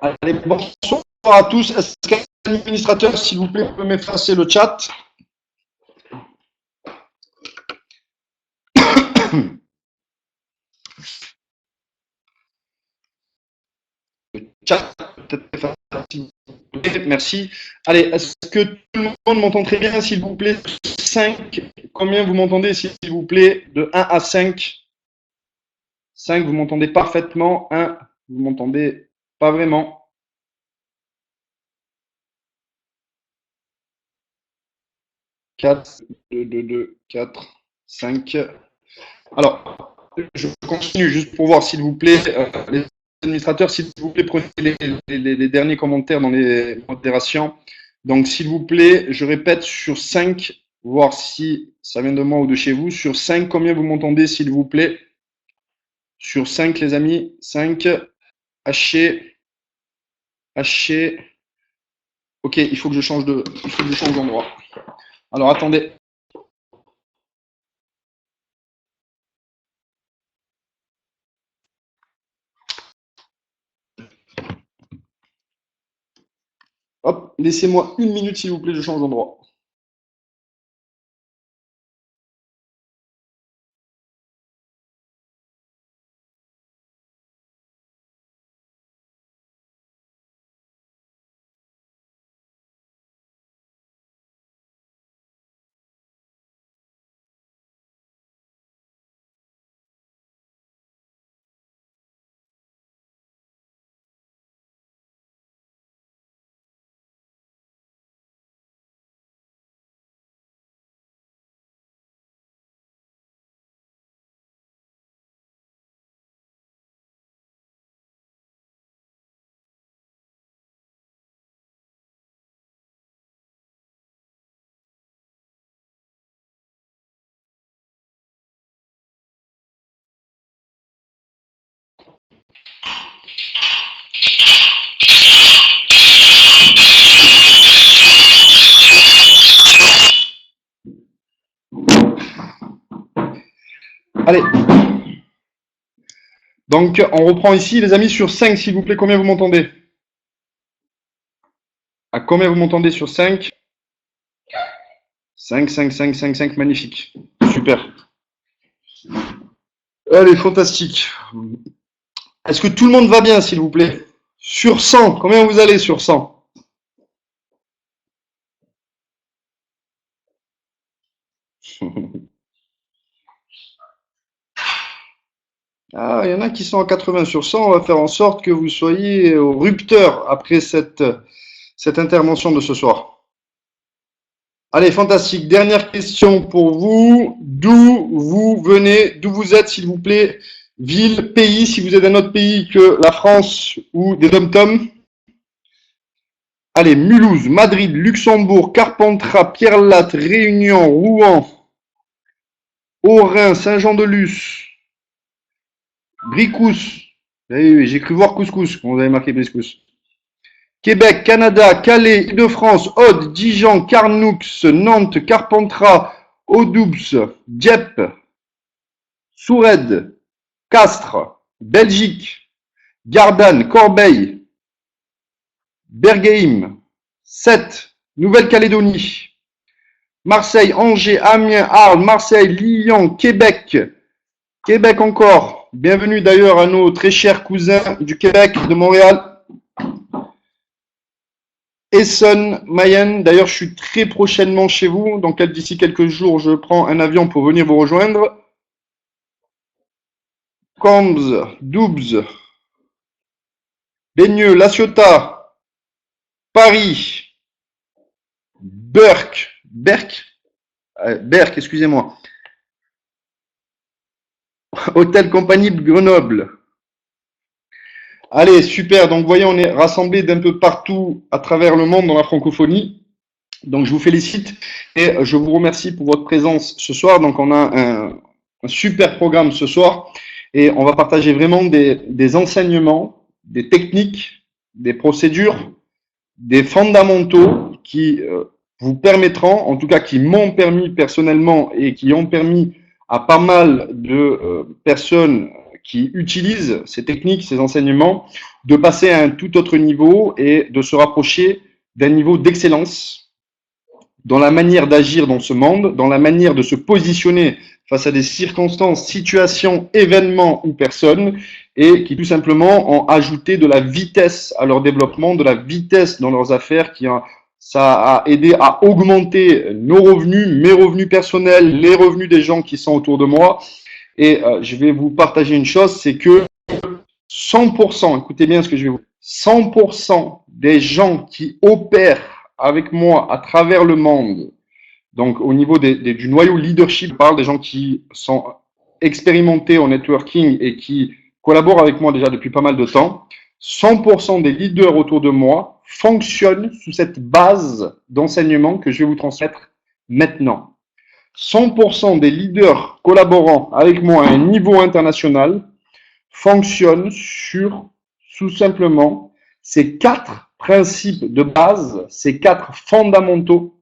Allez, bonsoir à tous. Est-ce qu'un administrateur, s'il vous plaît, peut m'effacer le chat? Le chat, peut-être effacer, s'il vous plaît. Merci. Allez, est-ce que tout le monde m'entend très bien, s'il vous plaît? 5. Combien vous m'entendez, s'il vous plaît? De 1 à 5. 5, vous m'entendez parfaitement. 1, vous m'entendez pas vraiment. 4, 2, 2, 2, 4, 5. Alors, je continue juste pour voir, s'il vous plaît, les administrateurs, s'il vous plaît, prenez les derniers commentaires dans les modérations. Donc, s'il vous plaît, je répète, sur 5, voir si ça vient de moi ou de chez vous. Sur 5, combien vous m'entendez, s'il vous plaît? Sur 5, les amis. 5. Haché. Haché. Ok, il faut que je change d'endroit. Alors, attendez. Hop, laissez-moi une minute, s'il vous plaît, je change d'endroit. Allez. Donc, on reprend ici, les amis, sur 5, s'il vous plaît, combien vous m'entendez? À combien vous m'entendez sur 5? 5, 5, 5, 5, 5, magnifique. Super. Allez, fantastique. Est-ce que tout le monde va bien, s'il vous plaît? Sur 100, combien vous allez sur 100? Ah, il y en a qui sont à 80 sur 100. On va faire en sorte que vous soyez au rupteur après cette intervention de ce soir. Allez, fantastique. Dernière question pour vous. D'où vous venez? D'où vous êtes, s'il vous plaît? Ville, pays, si vous êtes d'un autre pays que la France ou des dom-toms. Allez, Mulhouse, Madrid, Luxembourg, Carpentras, Pierrelatte, Réunion, Rouen, Orin, Saint-Jean-de-Luz, Bricous. Oui, j'ai cru voir couscous quand vous avez marqué Bricous. Québec, Canada, Calais, Île-de-France, Aude, Dijon, Carnoux, Nantes, Carpentras, Audoups, Dieppe, Sourède, Castres, Belgique, Gardanne, Corbeil, Bergheim, Sète, Nouvelle-Calédonie, Marseille, Angers, Amiens, Arles, Marseille, Lyon, Québec, Québec encore. Bienvenue d'ailleurs à nos très chers cousins du Québec, de Montréal. Essonne, Mayenne. D'ailleurs, je suis très prochainement chez vous. Donc, d'ici quelques jours, je prends un avion pour venir vous rejoindre. Combs, Doubs, Baigneux, La Ciotat, Paris, Berck, excusez-moi. Hôtel Compagnie de Grenoble. Allez, super. Donc, vous voyez, on est rassemblés d'un peu partout à travers le monde dans la francophonie. Donc, je vous félicite et je vous remercie pour votre présence ce soir. Donc, on a un super programme ce soir et on va partager vraiment des enseignements, des techniques, des procédures, des fondamentaux qui vous permettront, en tout cas qui m'ont permis personnellement et qui ont permis à pas mal de personnes qui utilisent ces techniques, ces enseignements, de passer à un tout autre niveau et de se rapprocher d'un niveau d'excellence dans la manière d'agir dans ce monde, dans la manière de se positionner face à des circonstances, situations, événements ou personnes, et qui tout simplement ont ajouté de la vitesse à leur développement, de la vitesse dans leurs affaires, ça a aidé à augmenter nos revenus, mes revenus personnels, les revenus des gens qui sont autour de moi. Et je vais vous partager une chose, c'est que 100%, écoutez bien ce que je vais vous dire, 100% des gens qui opèrent avec moi à travers le monde, donc au niveau du noyau leadership, je parle des gens qui sont expérimentés en networking et qui collaborent avec moi déjà depuis pas mal de temps, 100% des leaders autour de moi fonctionnent sous cette base d'enseignement que je vais vous transmettre maintenant. 100% des leaders collaborant avec moi à un niveau international fonctionnent sur tout simplement ces 4 principes de base, ces 4 fondamentaux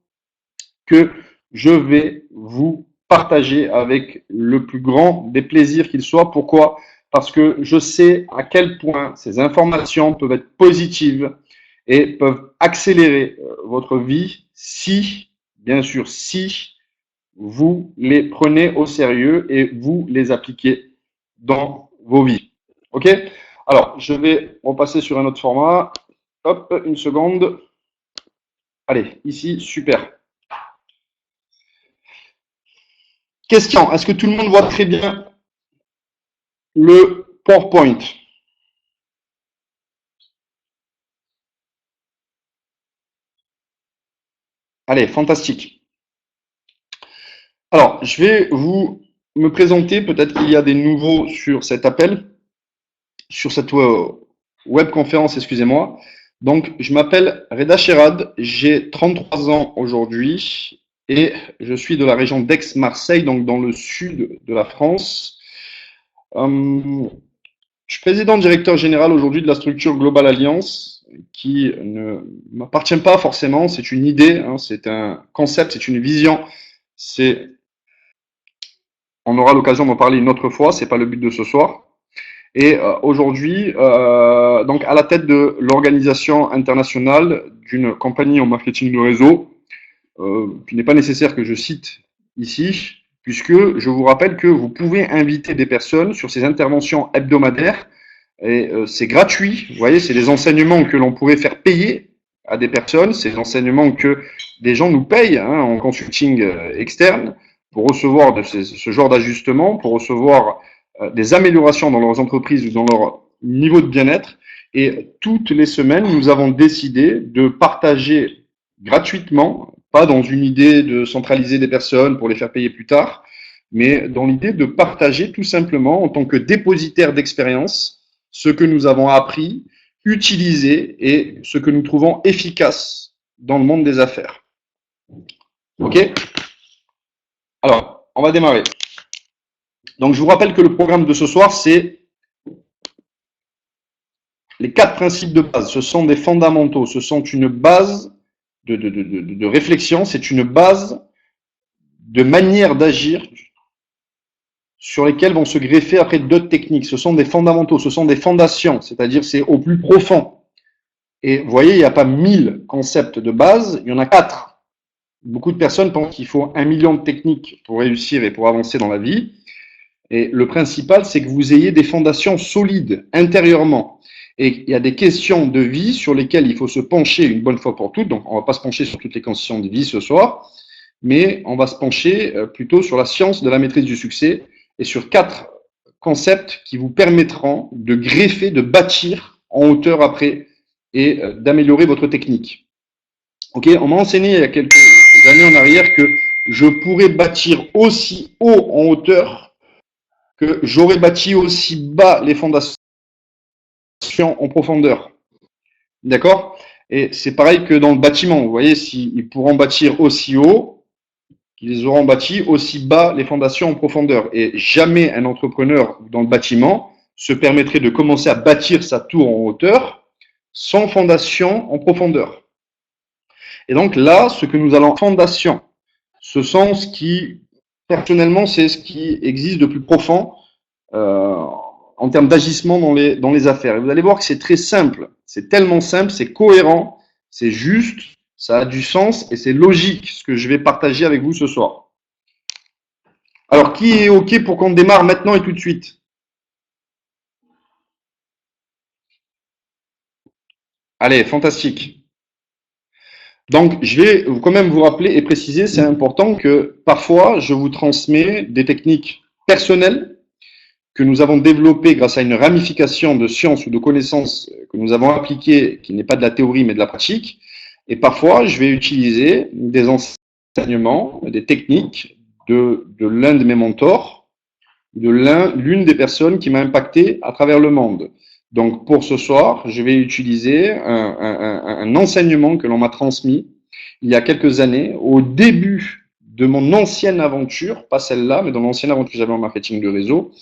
que je vais vous partager avec le plus grand des plaisirs qu'il soit. Pourquoi? Parce que je sais à quel point ces informations peuvent être positives et peuvent accélérer votre vie si, bien sûr, si vous les prenez au sérieux et vous les appliquez dans vos vies. OK? Alors, je vais repasser sur un autre format. Hop, une seconde. Allez, ici, super. Question, est-ce que tout le monde voit très bien le PowerPoint? Allez, fantastique. Alors, je vais vous me présenter, peut-être qu'il y a des nouveaux sur cet appel, sur cette webconférence, excusez-moi. Donc, je m'appelle Reda Sherad, j'ai 33 ans aujourd'hui et je suis de la région d'Aix-Marseille, donc dans le sud de la France. Je suis président directeur général aujourd'hui de la structure Global Alliance, qui ne m'appartient pas forcément, c'est une idée, hein, c'est un concept, c'est une vision. On aura l'occasion d'en parler une autre fois, c'est pas le but de ce soir. Et aujourd'hui, donc à la tête de l'organisation internationale d'une compagnie en marketing de réseau, qu'il n'est pas nécessaire que je cite ici, puisque je vous rappelle que vous pouvez inviter des personnes sur ces interventions hebdomadaires, et c'est gratuit, vous voyez, c'est des enseignements que l'on pourrait faire payer à des personnes, c'est des enseignements que des gens nous payent hein, en consulting externe pour recevoir ce genre d'ajustement, pour recevoir des améliorations dans leurs entreprises ou dans leur niveau de bien-être. Et toutes les semaines, nous avons décidé de partager gratuitement, pas dans une idée de centraliser des personnes pour les faire payer plus tard, mais dans l'idée de partager tout simplement en tant que dépositaire d'expérience ce que nous avons appris, utilisé et ce que nous trouvons efficace dans le monde des affaires. OK? Alors, on va démarrer. Donc, je vous rappelle que le programme de ce soir, c'est les 4 principes de base. Ce sont des fondamentaux. Ce sont une base de réflexion. C'est une base de manière d'agir sur lesquelles vont se greffer après d'autres techniques. Ce sont des fondamentaux. Ce sont des fondations. C'est-à-dire, c'est au plus profond. Et vous voyez, il n'y a pas 1000 concepts de base. Il y en a 4. Beaucoup de personnes pensent qu'il faut 1 million de techniques pour réussir et pour avancer dans la vie. Et le principal, c'est que vous ayez des fondations solides intérieurement. Et il y a des questions de vie sur lesquelles il faut se pencher une bonne fois pour toutes. Donc, on ne va pas se pencher sur toutes les questions de vie ce soir, mais on va se pencher plutôt sur la science de la maîtrise du succès et sur 4 concepts qui vous permettront de greffer, de bâtir en hauteur après et d'améliorer votre technique. Ok, on m'a enseigné il y a quelques années en arrière que je pourrais bâtir aussi haut en hauteur que j'aurais bâti aussi bas les fondations en profondeur. D'accord? Et c'est pareil que dans le bâtiment. Vous voyez, s'ils pourront bâtir aussi haut, qu'ils auront bâti aussi bas les fondations en profondeur. Et jamais un entrepreneur dans le bâtiment se permettrait de commencer à bâtir sa tour en hauteur sans fondation en profondeur. Et donc là, ce que nous allons fondation, ce sont ce qui, personnellement, c'est ce qui existe de plus profond en en termes d'agissement dans les affaires. Et vous allez voir que c'est très simple. C'est tellement simple, c'est cohérent, c'est juste, ça a du sens et c'est logique ce que je vais partager avec vous ce soir. Alors, qui est OK pour qu'on démarre maintenant et tout de suite? Allez, fantastique. Donc, je vais quand même vous rappeler et préciser, c'est important que parfois, je vous transmets des techniques personnelles que nous avons développées grâce à une ramification de sciences ou de connaissances que nous avons appliquées, qui n'est pas de la théorie mais de la pratique. Et parfois, je vais utiliser des enseignements, des techniques de l'un de mes mentors, de l'une des personnes qui m'a impacté à travers le monde. Donc, pour ce soir, je vais utiliser un enseignement que l'on m'a transmis il y a quelques années, au début de mon ancienne aventure, pas celle-là, mais dans l'ancienne aventure que j'avais en marketing de réseau.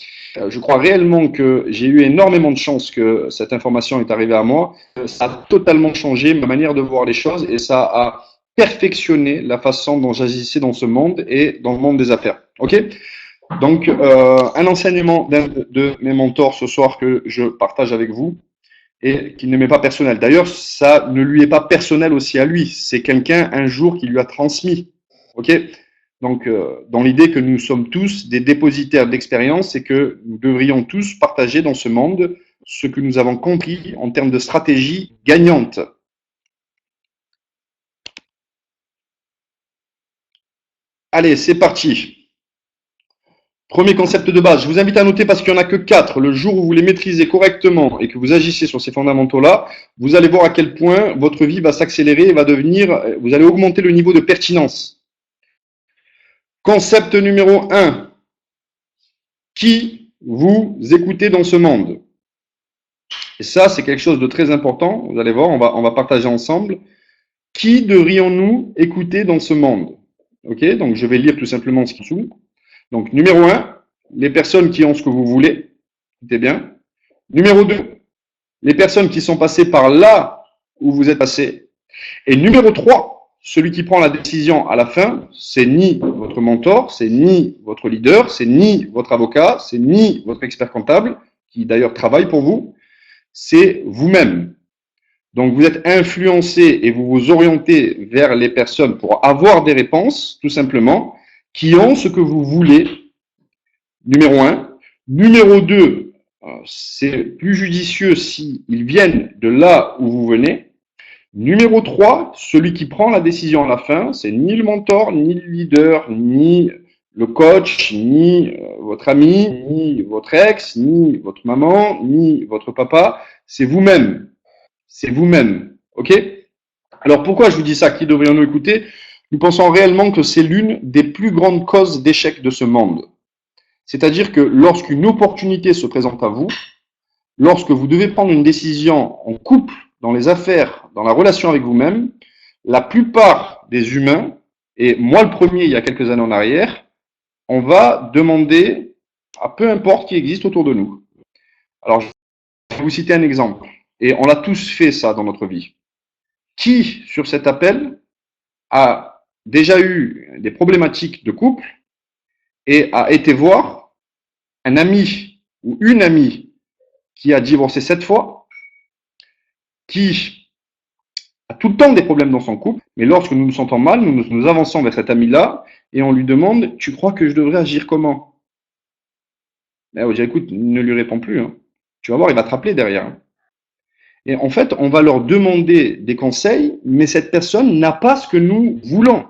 Je crois réellement que j'ai eu énormément de chance que cette information est arrivée à moi. Ça a totalement changé ma manière de voir les choses et ça a perfectionné la façon dont j'agissais dans ce monde et dans le monde des affaires. OK? Donc, un enseignement d'un de mes mentors ce soir que je partage avec vous et qui ne m'est pas personnel. D'ailleurs, ça ne lui est pas personnel aussi à lui. C'est quelqu'un un jour qui lui a transmis. OK? Donc, dans l'idée que nous sommes tous des dépositaires d'expérience et que nous devrions tous partager dans ce monde ce que nous avons compris en termes de stratégie gagnante. Allez, c'est parti. Premier concept de base, je vous invite à noter parce qu'il n'y en a que 4. Le jour où vous les maîtrisez correctement et que vous agissez sur ces fondamentaux-là, vous allez voir à quel point votre vie va s'accélérer et va devenir, vous allez augmenter le niveau de pertinence. Concept numéro 1. Qui vous écoutez dans ce monde? Et ça, c'est quelque chose de très important. Vous allez voir, on va partager ensemble. Qui devrions-nous écouter dans ce monde? Ok, donc je vais lire tout simplement ce qui est dessous. Donc, numéro 1, les personnes qui ont ce que vous voulez. Écoutez bien. Numéro 2, les personnes qui sont passées par là où vous êtes passé. Et numéro 3, celui qui prend la décision à la fin, c'est ni votre mentor, c'est ni votre leader, c'est ni votre avocat, c'est ni votre expert comptable, qui d'ailleurs travaille pour vous, c'est vous-même. Donc, vous êtes influencé et vous vous orientez vers les personnes pour avoir des réponses, tout simplement, qui ont ce que vous voulez, numéro 1. Numéro 2, c'est plus judicieux s'ils viennent de là où vous venez. Numéro 3, celui qui prend la décision à la fin, c'est ni le mentor, ni le leader, ni le coach, ni votre ami, ni votre ex, ni votre maman, ni votre papa, c'est vous-même. C'est vous-même. OK? Alors pourquoi je vous dis ça? Qui devrions-nous écouter? Nous pensons réellement que c'est l'une des plus grandes causes d'échec de ce monde. C'est-à-dire que lorsqu'une opportunité se présente à vous, lorsque vous devez prendre une décision en couple, dans les affaires, dans la relation avec vous-même, la plupart des humains, et moi le premier il y a quelques années en arrière, on va demander à peu importe qui existe autour de nous. Alors, je vais vous citer un exemple. Et on l'a tous fait ça dans notre vie. Qui, sur cet appel, a déjà eu des problématiques de couple et a été voir un ami ou une amie qui a divorcé 7 fois, qui a tout le temps des problèmes dans son couple, mais lorsque nous nous sentons mal, nous avançons vers cet ami-là et on lui demande « Tu crois que je devrais agir comment ?» On va dire « Écoute, ne lui réponds plus. Hein. Tu vas voir, il va te rappeler derrière. Hein. » Et en fait, on va leur demander des conseils, mais cette personne n'a pas ce que nous voulons.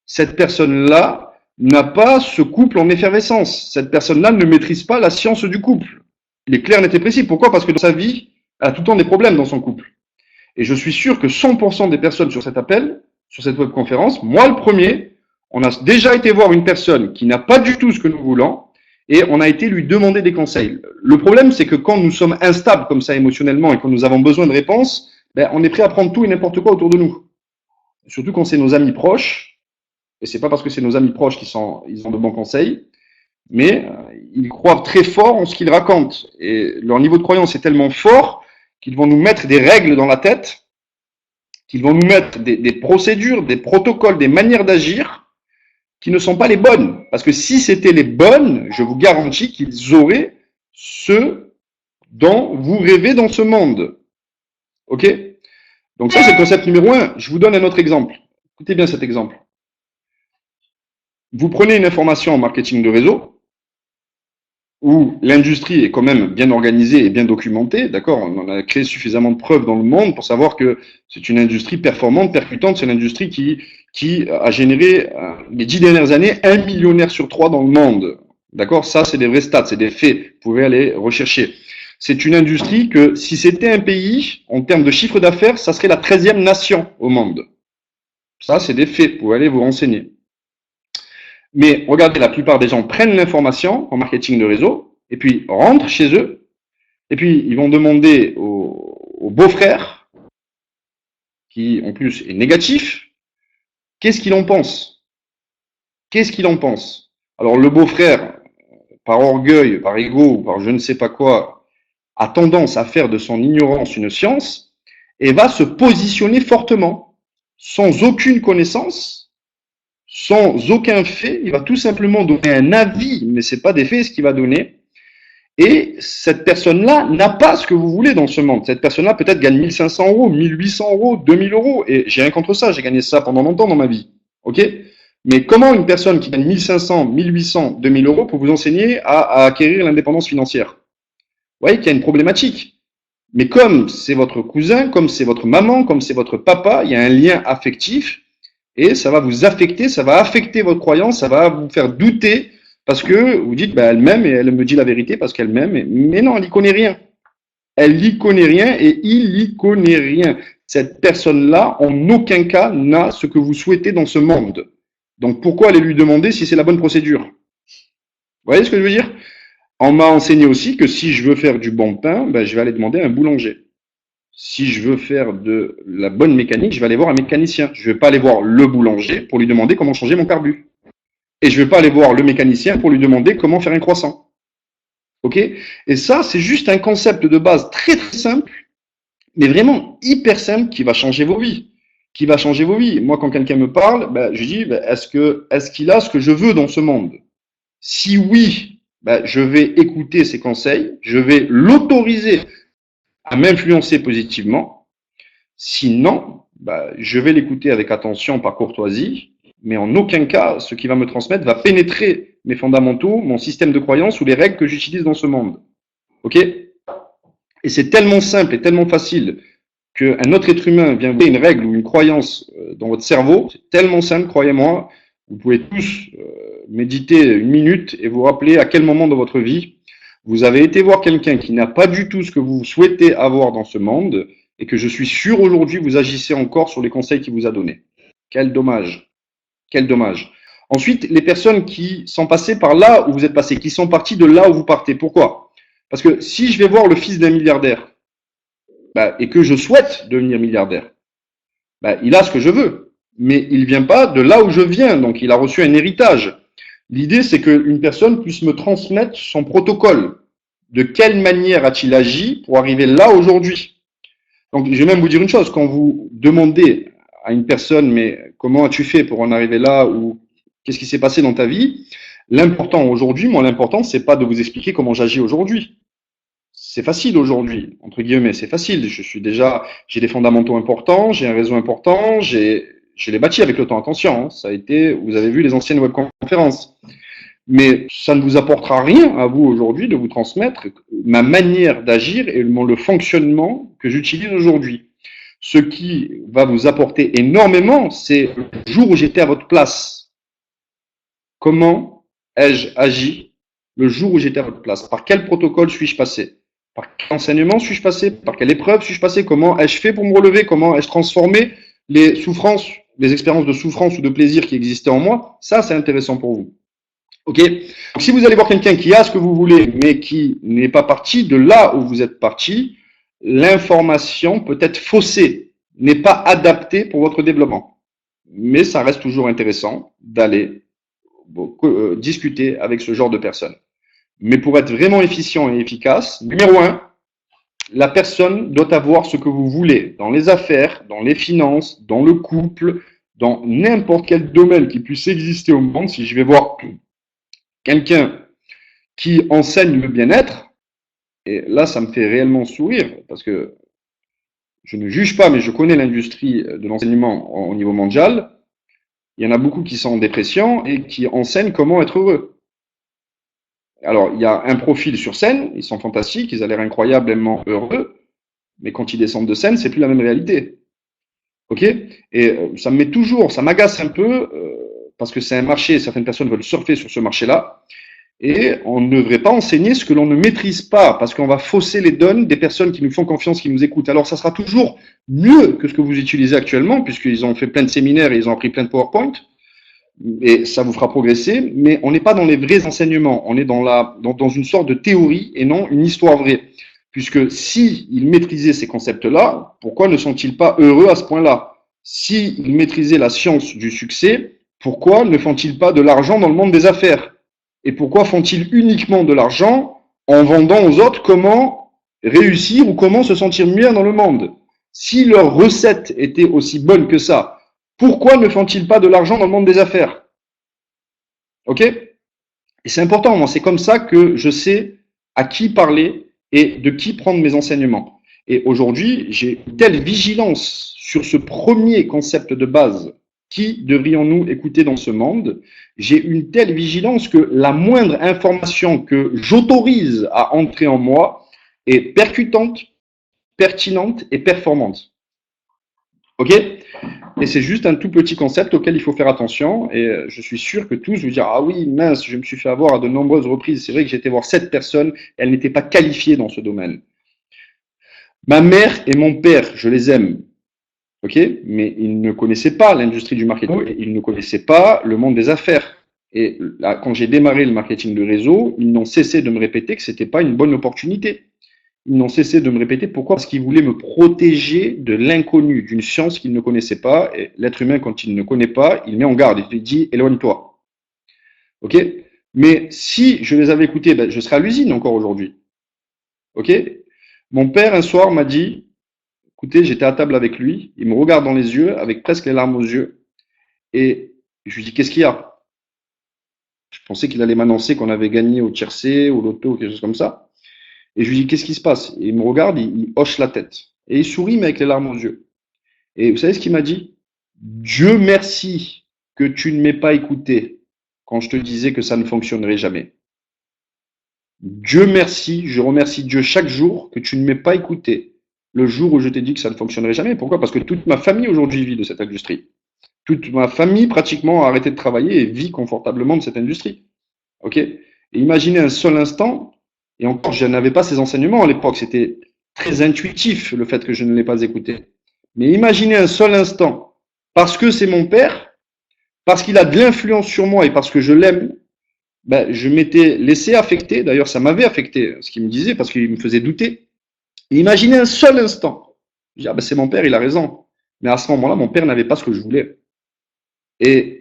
Cette personne-là n'a pas ce couple en effervescence. Cette personne-là ne maîtrise pas la science du couple. Il est clair, net et précis. Pourquoi? Parce que dans sa vie, elle a tout le temps des problèmes dans son couple. Et je suis sûr que 100% des personnes sur cet appel, sur cette webconférence, moi le premier, on a déjà été voir une personne qui n'a pas du tout ce que nous voulons, et on a été lui demander des conseils. Le problème, c'est que quand nous sommes instables comme ça émotionnellement et quand nous avons besoin de réponses, ben, on est prêt à prendre tout et n'importe quoi autour de nous. Surtout quand c'est nos amis proches, et c'est pas parce que c'est nos amis proches qu'ils ont de bons conseils, mais ils croient très fort en ce qu'ils racontent. Et leur niveau de croyance est tellement fort qu'ils vont nous mettre des règles dans la tête, qu'ils vont nous mettre des procédures, des protocoles, des manières d'agir qui ne sont pas les bonnes. Parce que si c'était les bonnes, je vous garantis qu'ils auraient ce dont vous rêvez dans ce monde. OK? Donc ça, c'est le concept numéro 1. Je vous donne un autre exemple. Écoutez bien cet exemple. Vous prenez une information en marketing de réseau, où l'industrie est quand même bien organisée et bien documentée, d'accord? On en a créé suffisamment de preuves dans le monde pour savoir que c'est une industrie performante, percutante, c'est une industrie qui a généré, les 10 dernières années, 1 millionnaire sur 3 dans le monde. D'accord? Ça, c'est des vrais stats, c'est des faits. Vous pouvez aller rechercher. C'est une industrie que, si c'était un pays, en termes de chiffre d'affaires, ça serait la 13e nation au monde. Ça, c'est des faits. Vous pouvez aller vous renseigner. Mais regardez, la plupart des gens prennent l'information en marketing de réseau et puis rentrent chez eux et puis ils vont demander au beau-frère, qui en plus est négatif, qu'est-ce qu'il en pense? Qu'est-ce qu'il en pense? Alors le beau-frère, par orgueil, par ego ou par je ne sais pas quoi, a tendance à faire de son ignorance une science et va se positionner fortement, sans aucune connaissance, sans aucun fait, il va tout simplement donner un avis, mais ce n'est pas des faits ce qu'il va donner. Et cette personne-là n'a pas ce que vous voulez dans ce monde. Cette personne-là peut-être gagne 1500 euros, 1800 euros, 2000 euros. Et j'ai rien contre ça, j'ai gagné ça pendant longtemps dans ma vie. OK? Mais comment une personne qui gagne 1500, 1800, 2000 euros peut vous enseigner à acquérir l'indépendance financière? Vous voyez qu'il y a une problématique. Mais comme c'est votre cousin, comme c'est votre maman, comme c'est votre papa, il y a un lien affectif. Et ça va vous affecter, ça va affecter votre croyance, ça va vous faire douter parce que vous dites, bah, elle m'aime et elle me dit la vérité parce qu'elle m'aime. Mais non, elle n'y connaît rien. Elle n'y connaît rien et il n'y connaît rien. Cette personne-là, en aucun cas, n'a ce que vous souhaitez dans ce monde. Donc pourquoi aller lui demander si c'est la bonne procédure? Vous voyez ce que je veux dire? On m'a enseigné aussi que si je veux faire du bon pain, ben, je vais aller demander à un boulanger. Si je veux faire de la bonne mécanique, je vais aller voir un mécanicien. Je ne vais pas aller voir le boulanger pour lui demander comment changer mon carbu. Et je ne vais pas aller voir le mécanicien pour lui demander comment faire un croissant. OK? Et ça, c'est juste un concept de base très très simple, mais vraiment hyper simple qui va changer vos vies. Qui va changer vos vies. Moi, quand quelqu'un me parle, ben, je dis, ben, est-ce qu'il a ce que je veux dans ce monde? Si oui, ben, je vais écouter ses conseils, je vais l'autoriser à m'influencer positivement. Sinon, bah, je vais l'écouter avec attention, par courtoisie, mais en aucun cas, ce qu'il va me transmettre va pénétrer mes fondamentaux, mon système de croyance ou les règles que j'utilise dans ce monde. OK? Et c'est tellement simple et tellement facile qu'un autre être humain vient vous donner une règle ou une croyance dans votre cerveau. C'est tellement simple, croyez-moi. Vous pouvez tous méditer une minute et vous rappeler à quel moment de votre vie vous avez été voir quelqu'un qui n'a pas du tout ce que vous souhaitez avoir dans ce monde et que je suis sûr aujourd'hui vous agissez encore sur les conseils qu'il vous a donnés. Quel dommage. Quel dommage. Ensuite, les personnes qui sont passées par là où vous êtes passé, qui sont parties de là où vous partez. Pourquoi? Parce que si je vais voir le fils d'un milliardaire bah, et que je souhaite devenir milliardaire, bah, il a ce que je veux, mais il ne vient pas de là où je viens, donc il a reçu un héritage. L'idée, c'est qu'une personne puisse me transmettre son protocole. De quelle manière a-t-il agi pour arriver là aujourd'hui? Donc, je vais même vous dire une chose, quand vous demandez à une personne, mais comment as-tu fait pour en arriver là, ou qu'est-ce qui s'est passé dans ta vie? L'important aujourd'hui, moi, l'important, c'est pas de vous expliquer comment j'agis aujourd'hui. C'est facile aujourd'hui, entre guillemets, c'est facile. J'ai des fondamentaux importants, j'ai un réseau important, je l'ai bâti avec le temps. Attention, hein, ça a été, vous avez vu les anciennes webconférences. Mais ça ne vous apportera rien à vous aujourd'hui de vous transmettre ma manière d'agir et le fonctionnement que j'utilise aujourd'hui. Ce qui va vous apporter énormément, c'est le jour où j'étais à votre place. Comment ai-je agi le jour où j'étais à votre place? Par quel protocole suis-je passé? Par quel enseignement suis-je passé? Par quelle épreuve suis-je passé? Comment ai-je fait pour me relever? Comment ai-je transformé les souffrances, les expériences de souffrance ou de plaisir qui existaient en moi? Ça, c'est intéressant pour vous. OK? Donc, si vous allez voir quelqu'un qui a ce que vous voulez, mais qui n'est pas parti de là où vous êtes parti, l'information peut être faussée, n'est pas adaptée pour votre développement. Mais ça reste toujours intéressant d'aller discuter avec ce genre de personnes. Mais pour être vraiment efficient et efficace, numéro 1, la personne doit avoir ce que vous voulez dans les affaires, dans les finances, dans le couple, dans n'importe quel domaine qui puisse exister au monde. Si je vais voir quelqu'un qui enseigne le bien-être, Et là, ça me fait réellement sourire parce que je ne juge pas, mais je connais l'industrie de l'enseignement au niveau mondial. Il y en a beaucoup qui sont en dépression et qui enseignent comment être heureux. Alors, il y a un profil sur scène, ils sont fantastiques, ils ont l'air incroyablement heureux, mais quand ils descendent de scène, c'est plus la même réalité. Ok? Et ça me met toujours, ça m'agace un peu parce que c'est un marché, certaines personnes veulent surfer sur ce marché-là. Et on ne devrait pas enseigner ce que l'on ne maîtrise pas, parce qu'on va fausser les donnes des personnes qui nous font confiance, qui nous écoutent. Alors, ça sera toujours mieux que ce que vous utilisez actuellement, puisqu'ils ont fait plein de séminaires et ils ont appris plein de PowerPoint, et ça vous fera progresser, mais on n'est pas dans les vrais enseignements, on est dans une sorte de théorie et non une histoire vraie. Puisque si ils maîtrisaient ces concepts-là, pourquoi ne sont-ils pas heureux à ce point-là? Si ils maîtrisaient la science du succès, pourquoi ne font-ils pas de l'argent dans le monde des affaires? Et pourquoi font-ils uniquement de l'argent en vendant aux autres comment réussir ou comment se sentir mieux dans le monde? Si leur recette était aussi bonne que ça, pourquoi ne font-ils pas de l'argent dans le monde des affaires? Ok? Et c'est important, moi, c'est comme ça que je sais à qui parler et de qui prendre mes enseignements. Et aujourd'hui, j'ai une telle vigilance sur ce premier concept de base. Qui devrions-nous écouter dans ce monde? J'ai une telle vigilance que la moindre information que j'autorise à entrer en moi est percutante, pertinente et performante. Ok? Et c'est juste un tout petit concept auquel il faut faire attention. Et je suis sûr que tous vous diront, ah oui, mince, je me suis fait avoir à de nombreuses reprises. C'est vrai que j'ai été voir 7 personnes, elles n'étaient pas qualifiées dans ce domaine. Ma mère et mon père, je les aime. Ok? Mais ils ne connaissaient pas l'industrie du marketing. Ils ne connaissaient pas le monde des affaires. Et là, quand j'ai démarré le marketing de réseau, ils n'ont cessé de me répéter que c'était pas une bonne opportunité. Ils n'ont cessé de me répéter pourquoi? Parce qu'ils voulaient me protéger de l'inconnu, d'une science qu'ils ne connaissaient pas. Et l'être humain, quand il ne connaît pas, il met en garde. Il te dit, éloigne-toi. Ok? Mais si je les avais écoutés, ben, je serais à l'usine encore aujourd'hui. Ok? Mon père, un soir, m'a dit, écoutez, j'étais à table avec lui, il me regarde dans les yeux, avec presque les larmes aux yeux, et je lui dis, qu'est-ce qu'il y a? Je pensais qu'il allait m'annoncer qu'on avait gagné au tiercé, au loto, ou quelque chose comme ça. Et je lui dis, qu'est-ce qui se passe? Et il me regarde, il hoche la tête. Et il sourit, mais avec les larmes aux yeux. Et vous savez ce qu'il m'a dit? Dieu merci que tu ne m'aies pas écouté quand je te disais que ça ne fonctionnerait jamais. Dieu merci, je remercie Dieu chaque jour que tu ne m'aies pas écouté le jour où je t'ai dit que ça ne fonctionnerait jamais. Pourquoi? Parce que toute ma famille aujourd'hui vit de cette industrie. Toute ma famille pratiquement a arrêté de travailler et vit confortablement de cette industrie. Ok? Et imaginez un seul instant, et encore, je n'avais pas ces enseignements à l'époque, c'était très intuitif le fait que je ne l'ai pas écouté. Mais imaginez un seul instant, parce que c'est mon père, parce qu'il a de l'influence sur moi et parce que je l'aime, ben, je m'étais laissé affecter. D'ailleurs, ça m'avait affecté ce qu'il me disait parce qu'il me faisait douter. Et imaginez un seul instant. Je dis, ah ben, c'est mon père, il a raison. Mais à ce moment-là, mon père n'avait pas ce que je voulais. Et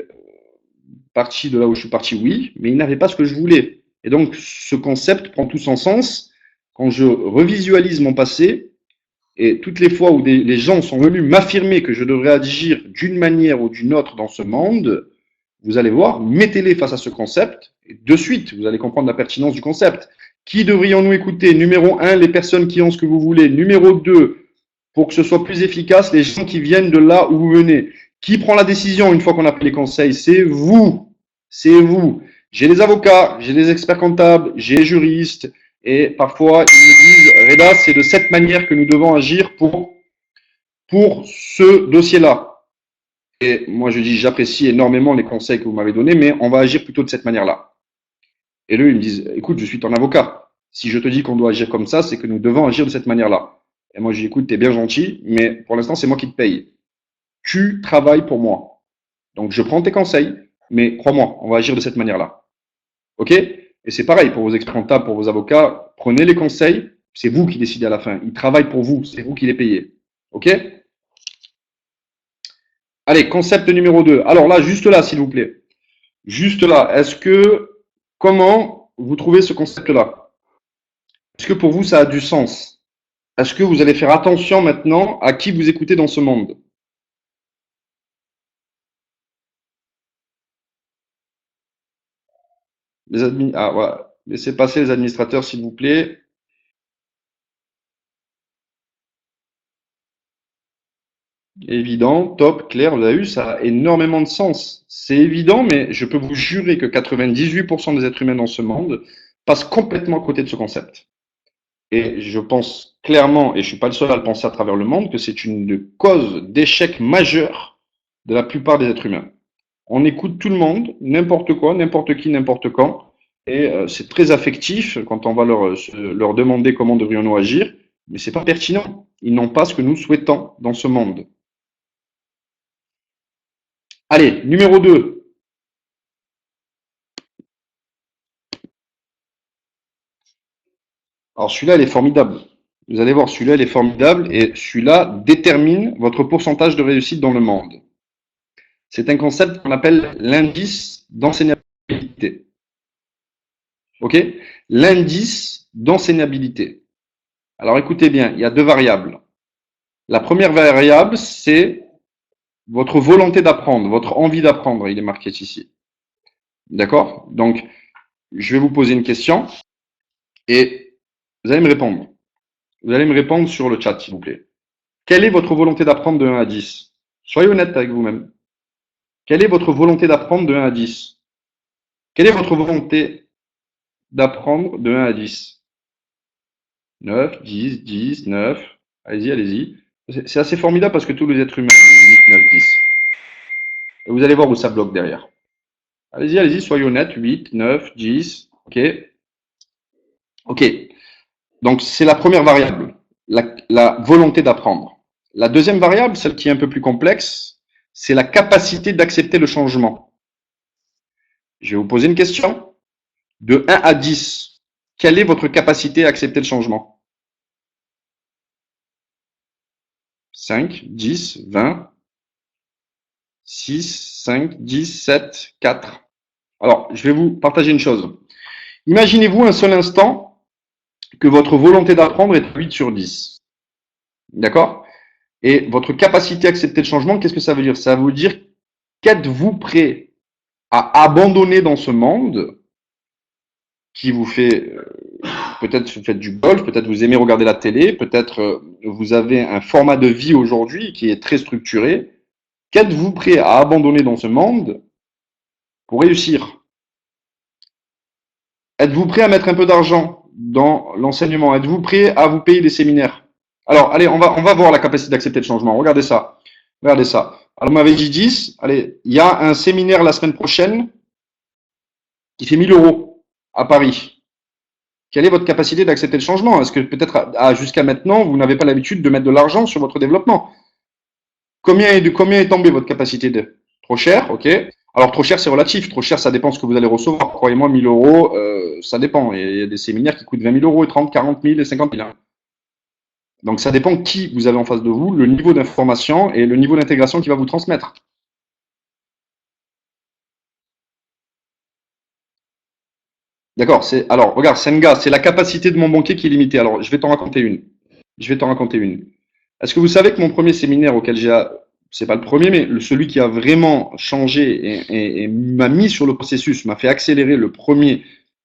parti de là où je suis parti, oui, mais il n'avait pas ce que je voulais. Et donc, ce concept prend tout son sens quand je revisualise mon passé et toutes les fois où les gens sont venus m'affirmer que je devrais agir d'une manière ou d'une autre dans ce monde, vous allez voir, mettez-les face à ce concept et de suite, vous allez comprendre la pertinence du concept. Qui devrions-nous écouter? Numéro un, les personnes qui ont ce que vous voulez. Numéro 2, pour que ce soit plus efficace, les gens qui viennent de là où vous venez. Qui prend la décision une fois qu'on a pris les conseils? C'est vous. C'est vous. J'ai des avocats, j'ai des experts comptables, j'ai des juristes, et parfois ils me disent, Reda, c'est de cette manière que nous devons agir pour ce dossier-là. Et moi je dis, j'apprécie énormément les conseils que vous m'avez donnés, mais on va agir plutôt de cette manière-là. Et eux, ils me disent, écoute, je suis ton avocat. Si je te dis qu'on doit agir comme ça, c'est que nous devons agir de cette manière-là. Et moi, je dis, écoute, t'es bien gentil, mais pour l'instant, c'est moi qui te paye. Tu travailles pour moi. Donc, je prends tes conseils, mais crois-moi, on va agir de cette manière-là. OK? Et c'est pareil pour vos experts comptables, pour vos avocats. Prenez les conseils, c'est vous qui décidez à la fin. Ils travaillent pour vous, c'est vous qui les payez. OK? Allez, concept numéro 2. Alors là, juste là, s'il vous plaît. Juste là, comment vous trouvez ce concept-là? Est-ce que pour vous, ça a du sens? Est-ce que vous allez faire attention maintenant à qui vous écoutez dans ce monde? Les admin... Ah, voilà. Laissez passer les administrateurs, s'il vous plaît. Évident, top, clair, vous avez vu, ça a énormément de sens. C'est évident, mais je peux vous jurer que 98% des êtres humains dans ce monde passent complètement à côté de ce concept. Et je pense clairement, et je suis pas le seul à le penser à travers le monde, que c'est une cause d'échec majeur de la plupart des êtres humains. On écoute tout le monde, n'importe quoi, n'importe qui, n'importe quand, et c'est très affectif quand on va leur demander comment devrions-nous agir, mais c'est pas pertinent. Ils n'ont pas ce que nous souhaitons dans ce monde. Allez, numéro 2. Alors celui-là, il est formidable. Vous allez voir, celui-là, il est formidable et celui-là détermine votre pourcentage de réussite dans le monde. C'est un concept qu'on appelle l'indice d'enseignabilité. OK? L'indice d'enseignabilité. Alors écoutez bien, il y a deux variables. La première variable, c'est votre volonté d'apprendre, votre envie d'apprendre, il est marqué ici. D'accord? Donc, je vais vous poser une question et vous allez me répondre. Vous allez me répondre sur le chat, s'il vous plaît. Quelle est votre volonté d'apprendre de 1 à 10? Soyez honnête avec vous-même. Quelle est votre volonté d'apprendre de 1 à 10? Quelle est votre volonté d'apprendre de 1 à 10? 9, 10, 10, 9. Allez-y, allez-y. C'est assez formidable parce que tous les êtres humains disent 8, 9, 10. Et vous allez voir où ça bloque derrière. Allez-y, allez-y, soyez honnête. 8, 9, 10. OK. OK. Donc, c'est la première variable, la volonté d'apprendre. La deuxième variable, celle qui est un peu plus complexe, c'est la capacité d'accepter le changement. Je vais vous poser une question. De 1 à 10, quelle est votre capacité à accepter le changement? 5, 10, 20, 6, 5, 10, 7, 4. Alors, je vais vous partager une chose. Imaginez-vous un seul instant que votre volonté d'apprendre est 8 sur 10. D'accord? Et votre capacité à accepter le changement, qu'est-ce que ça veut dire? Ça veut dire qu'êtes-vous prêt à abandonner dans ce monde qui vous fait, peut-être vous faites du golf, peut-être vous aimez regarder la télé, peut-être vous avez un format de vie aujourd'hui qui est très structuré. Qu'êtes-vous prêt à abandonner dans ce monde pour réussir? Êtes-vous prêt à mettre un peu d'argent dans l'enseignement? Êtes-vous prêt à vous payer des séminaires? Alors, allez, on va voir la capacité d'accepter le changement. Regardez ça. Regardez ça. Alors, vous m'avez dit 10. Allez, il y a un séminaire la semaine prochaine qui fait 1000 euros à Paris. Quelle est votre capacité d'accepter le changement? Est-ce que peut-être jusqu'à maintenant, vous n'avez pas l'habitude de mettre de l'argent sur votre développement? Combien est tombée votre capacité de? Trop cher, ok. Alors trop cher, c'est relatif. Trop cher, ça dépend de ce que vous allez recevoir. Croyez-moi, 1000 euros, ça dépend. Il y a des séminaires qui coûtent 20 000 euros, et 30, 40 000 et 50 000. Hein. Donc ça dépend qui vous avez en face de vous, le niveau d'information et le niveau d'intégration qu'il va vous transmettre. D'accord. Alors regarde, Senga, c'est la capacité de mon banquier qui est limitée. Alors je vais t'en raconter une. Je vais t'en raconter une. Est-ce que vous savez que mon premier séminaire auquel c'est pas le premier, mais celui qui a vraiment changé et m'a mis sur le processus, m'a fait accélérer le premier,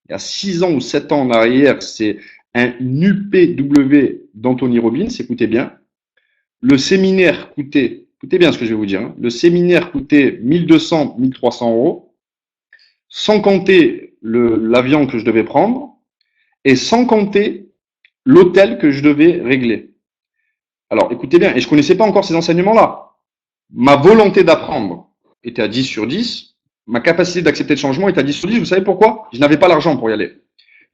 il y a 6 ans ou 7 ans en arrière, c'est un UPW d'Anthony Robbins, écoutez bien. Le séminaire coûtait, écoutez bien ce que je vais vous dire, hein, le séminaire coûtait 1200, 1300 euros, sans compter l'avion que je devais prendre, et sans compter l'hôtel que je devais régler. Alors, écoutez bien, et je ne connaissais pas encore ces enseignements-là. Ma volonté d'apprendre était à 10 sur 10. Ma capacité d'accepter le changement était à 10 sur 10. Vous savez pourquoi? Je n'avais pas l'argent pour y aller.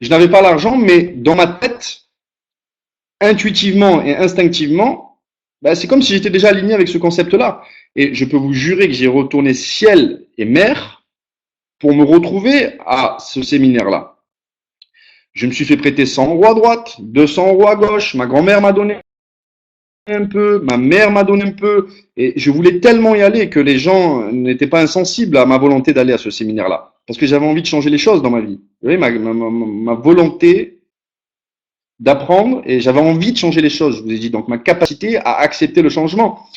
Je n'avais pas l'argent, mais dans ma tête, intuitivement et instinctivement, ben, c'est comme si j'étais déjà aligné avec ce concept-là. Et je peux vous jurer que j'ai retourné ciel et mer pour me retrouver à ce séminaire-là. Je me suis fait prêter 100 euros à droite, 200 euros à gauche. Ma grand-mère m'a donné un peu, ma mère m'a donné un peu, et je voulais tellement y aller que les gens n'étaient pas insensibles à ma volonté d'aller à ce séminaire-là, parce que j'avais envie de changer les choses dans ma vie. Vous voyez, ma volonté d'apprendre, et j'avais envie de changer les choses, je vous ai dit, donc ma capacité à accepter le changement.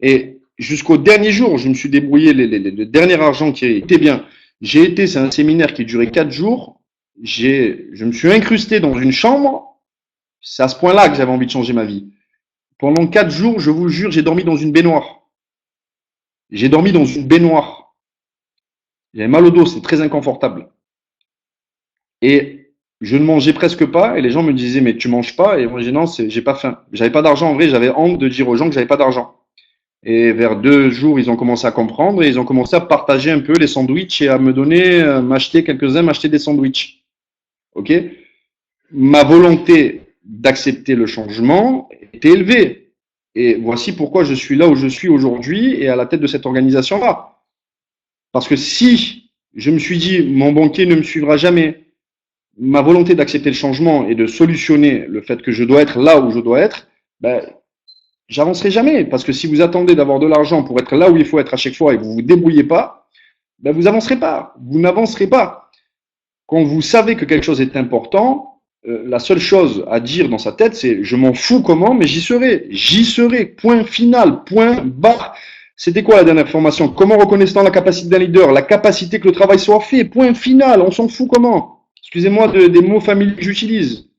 Et jusqu'au dernier jour, je me suis débrouillé le dernier argent qui était bien. C'est un séminaire qui durait 4 jours, je me suis incrusté dans une chambre, c'est à ce point-là que j'avais envie de changer ma vie. Pendant 4 jours, je vous jure, j'ai dormi dans une baignoire. J'ai dormi dans une baignoire. J'avais mal au dos, c'est très inconfortable. Et je ne mangeais presque pas. Et les gens me disaient, mais tu manges pas? Et moi, j'ai dit, non, j'ai pas faim. J'avais pas d'argent. En vrai, j'avais honte de dire aux gens que j'avais pas d'argent. Et vers 2 jours, ils ont commencé à comprendre et ils ont commencé à partager un peu les sandwichs et à me donner, m'acheter quelques-uns, m'acheter des sandwichs. Ok? Ma volonté d'accepter le changement était élevée. Et voici pourquoi je suis là où je suis aujourd'hui et à la tête de cette organisation-là. Parce que si je me suis dit, mon banquier ne me suivra jamais, ma volonté d'accepter le changement et de solutionner le fait que je dois être là où je dois être, ben, j'avancerai jamais. Parce que si vous attendez d'avoir de l'argent pour être là où il faut être à chaque fois et que vous vous débrouillez pas, ben, vous avancerez pas. Vous n'avancerez pas. Quand vous savez que quelque chose est important, la seule chose à dire dans sa tête, c'est je m'en fous comment, mais j'y serai. J'y serai. Point final. Point barre. C'était quoi la dernière formation? Comment reconnaissant la capacité d'un leader? La capacité que le travail soit fait. Point final. On s'en fout comment? Excusez-moi des mots familiers que j'utilise.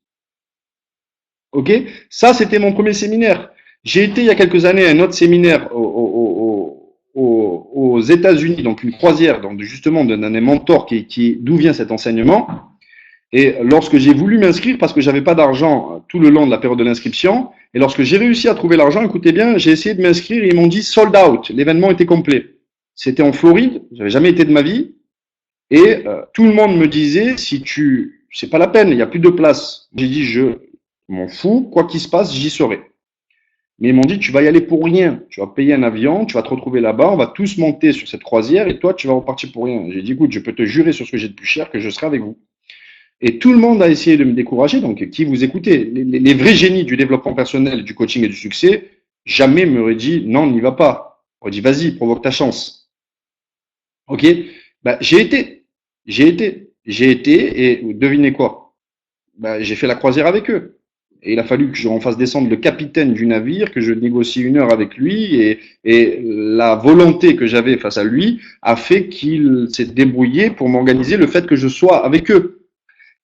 Ok? Ça, c'était mon premier séminaire. J'ai été il y a quelques années à un autre séminaire aux États-Unis, donc une croisière, donc justement d'un mentor d'où vient cet enseignement. Et lorsque j'ai voulu m'inscrire, parce que j'avais pas d'argent tout le long de la période de l'inscription, et lorsque j'ai réussi à trouver l'argent, écoutez bien, j'ai essayé de m'inscrire et ils m'ont dit sold out. L'événement était complet. C'était en Floride, j'avais jamais été de ma vie, et tout le monde me disait c'est pas la peine, il y a plus de place. J'ai dit je m'en fous, quoi qu'il se passe, j'y serai. Mais ils m'ont dit, tu vas y aller pour rien. Tu vas payer un avion, tu vas te retrouver là-bas, on va tous monter sur cette croisière et toi, tu vas repartir pour rien. J'ai dit, écoute, je peux te jurer sur ce que j'ai de plus cher que je serai avec vous. Et tout le monde a essayé de me décourager. Donc, qui vous écoutez, les vrais génies du développement personnel, du coaching et du succès, jamais m'auraient dit, non, n'y va pas. On dit, vas-y, provoque ta chance. Ok? Ben, j'ai été, et devinez quoi? Ben, j'ai fait la croisière avec eux. Et il a fallu que je fasse descendre le capitaine du navire, que je négocie 1 heure avec lui, et la volonté que j'avais face à lui a fait qu'il s'est débrouillé pour m'organiser le fait que je sois avec eux.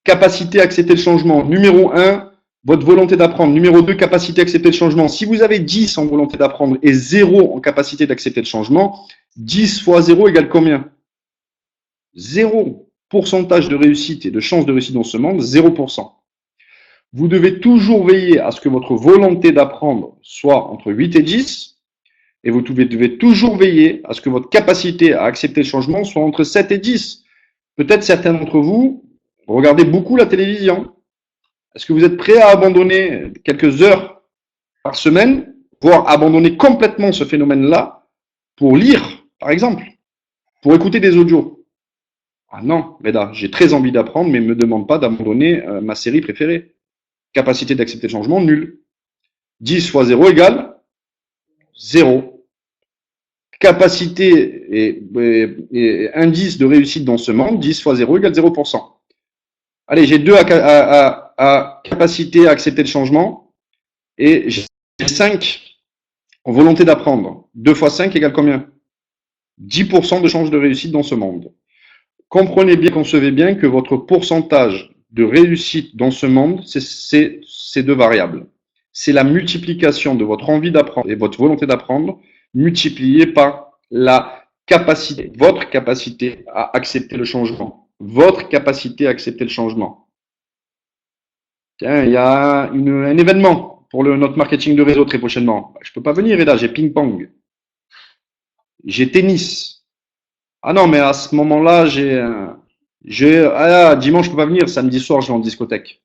Capacité à accepter le changement. Numéro 1, votre volonté d'apprendre. Numéro 2, capacité à accepter le changement. Si vous avez 10 en volonté d'apprendre et 0 en capacité d'accepter le changement, 10 fois 0 égale combien? 0. Pourcentage de réussite et de chance de réussite dans ce monde, 0%. Vous devez toujours veiller à ce que votre volonté d'apprendre soit entre 8 et 10, et vous devez toujours veiller à ce que votre capacité à accepter le changement soit entre 7 et 10. Peut-être certains d'entre vous regardez beaucoup la télévision. Est-ce que vous êtes prêt à abandonner quelques heures par semaine, voire abandonner complètement ce phénomène-là pour lire, par exemple, pour écouter des audios? Ah non, Reda, j'ai très envie d'apprendre, mais ne me demande pas d'abandonner ma série préférée. Capacité d'accepter le changement, nul. 10 fois 0 égale 0. Capacité et indice de réussite dans ce monde, 10 fois 0 égale 0%. Allez, j'ai 2 à capacité à accepter le changement et j'ai 5 en volonté d'apprendre. 2 fois 5 égale combien? 10% de chance de réussite dans ce monde. Comprenez bien, concevez bien que votre pourcentage de réussite dans ce monde, c'est 2 variables. C'est la multiplication de votre envie d'apprendre et votre volonté d'apprendre multipliée par la capacité, votre capacité à accepter le changement. Votre capacité à accepter le changement. Tiens, il y a un événement pour notre marketing de réseau très prochainement. Je peux pas venir, et là, j'ai ping-pong. J'ai tennis. Ah non, mais à ce moment-là, dimanche, je peux pas venir. Samedi soir, je vais en discothèque.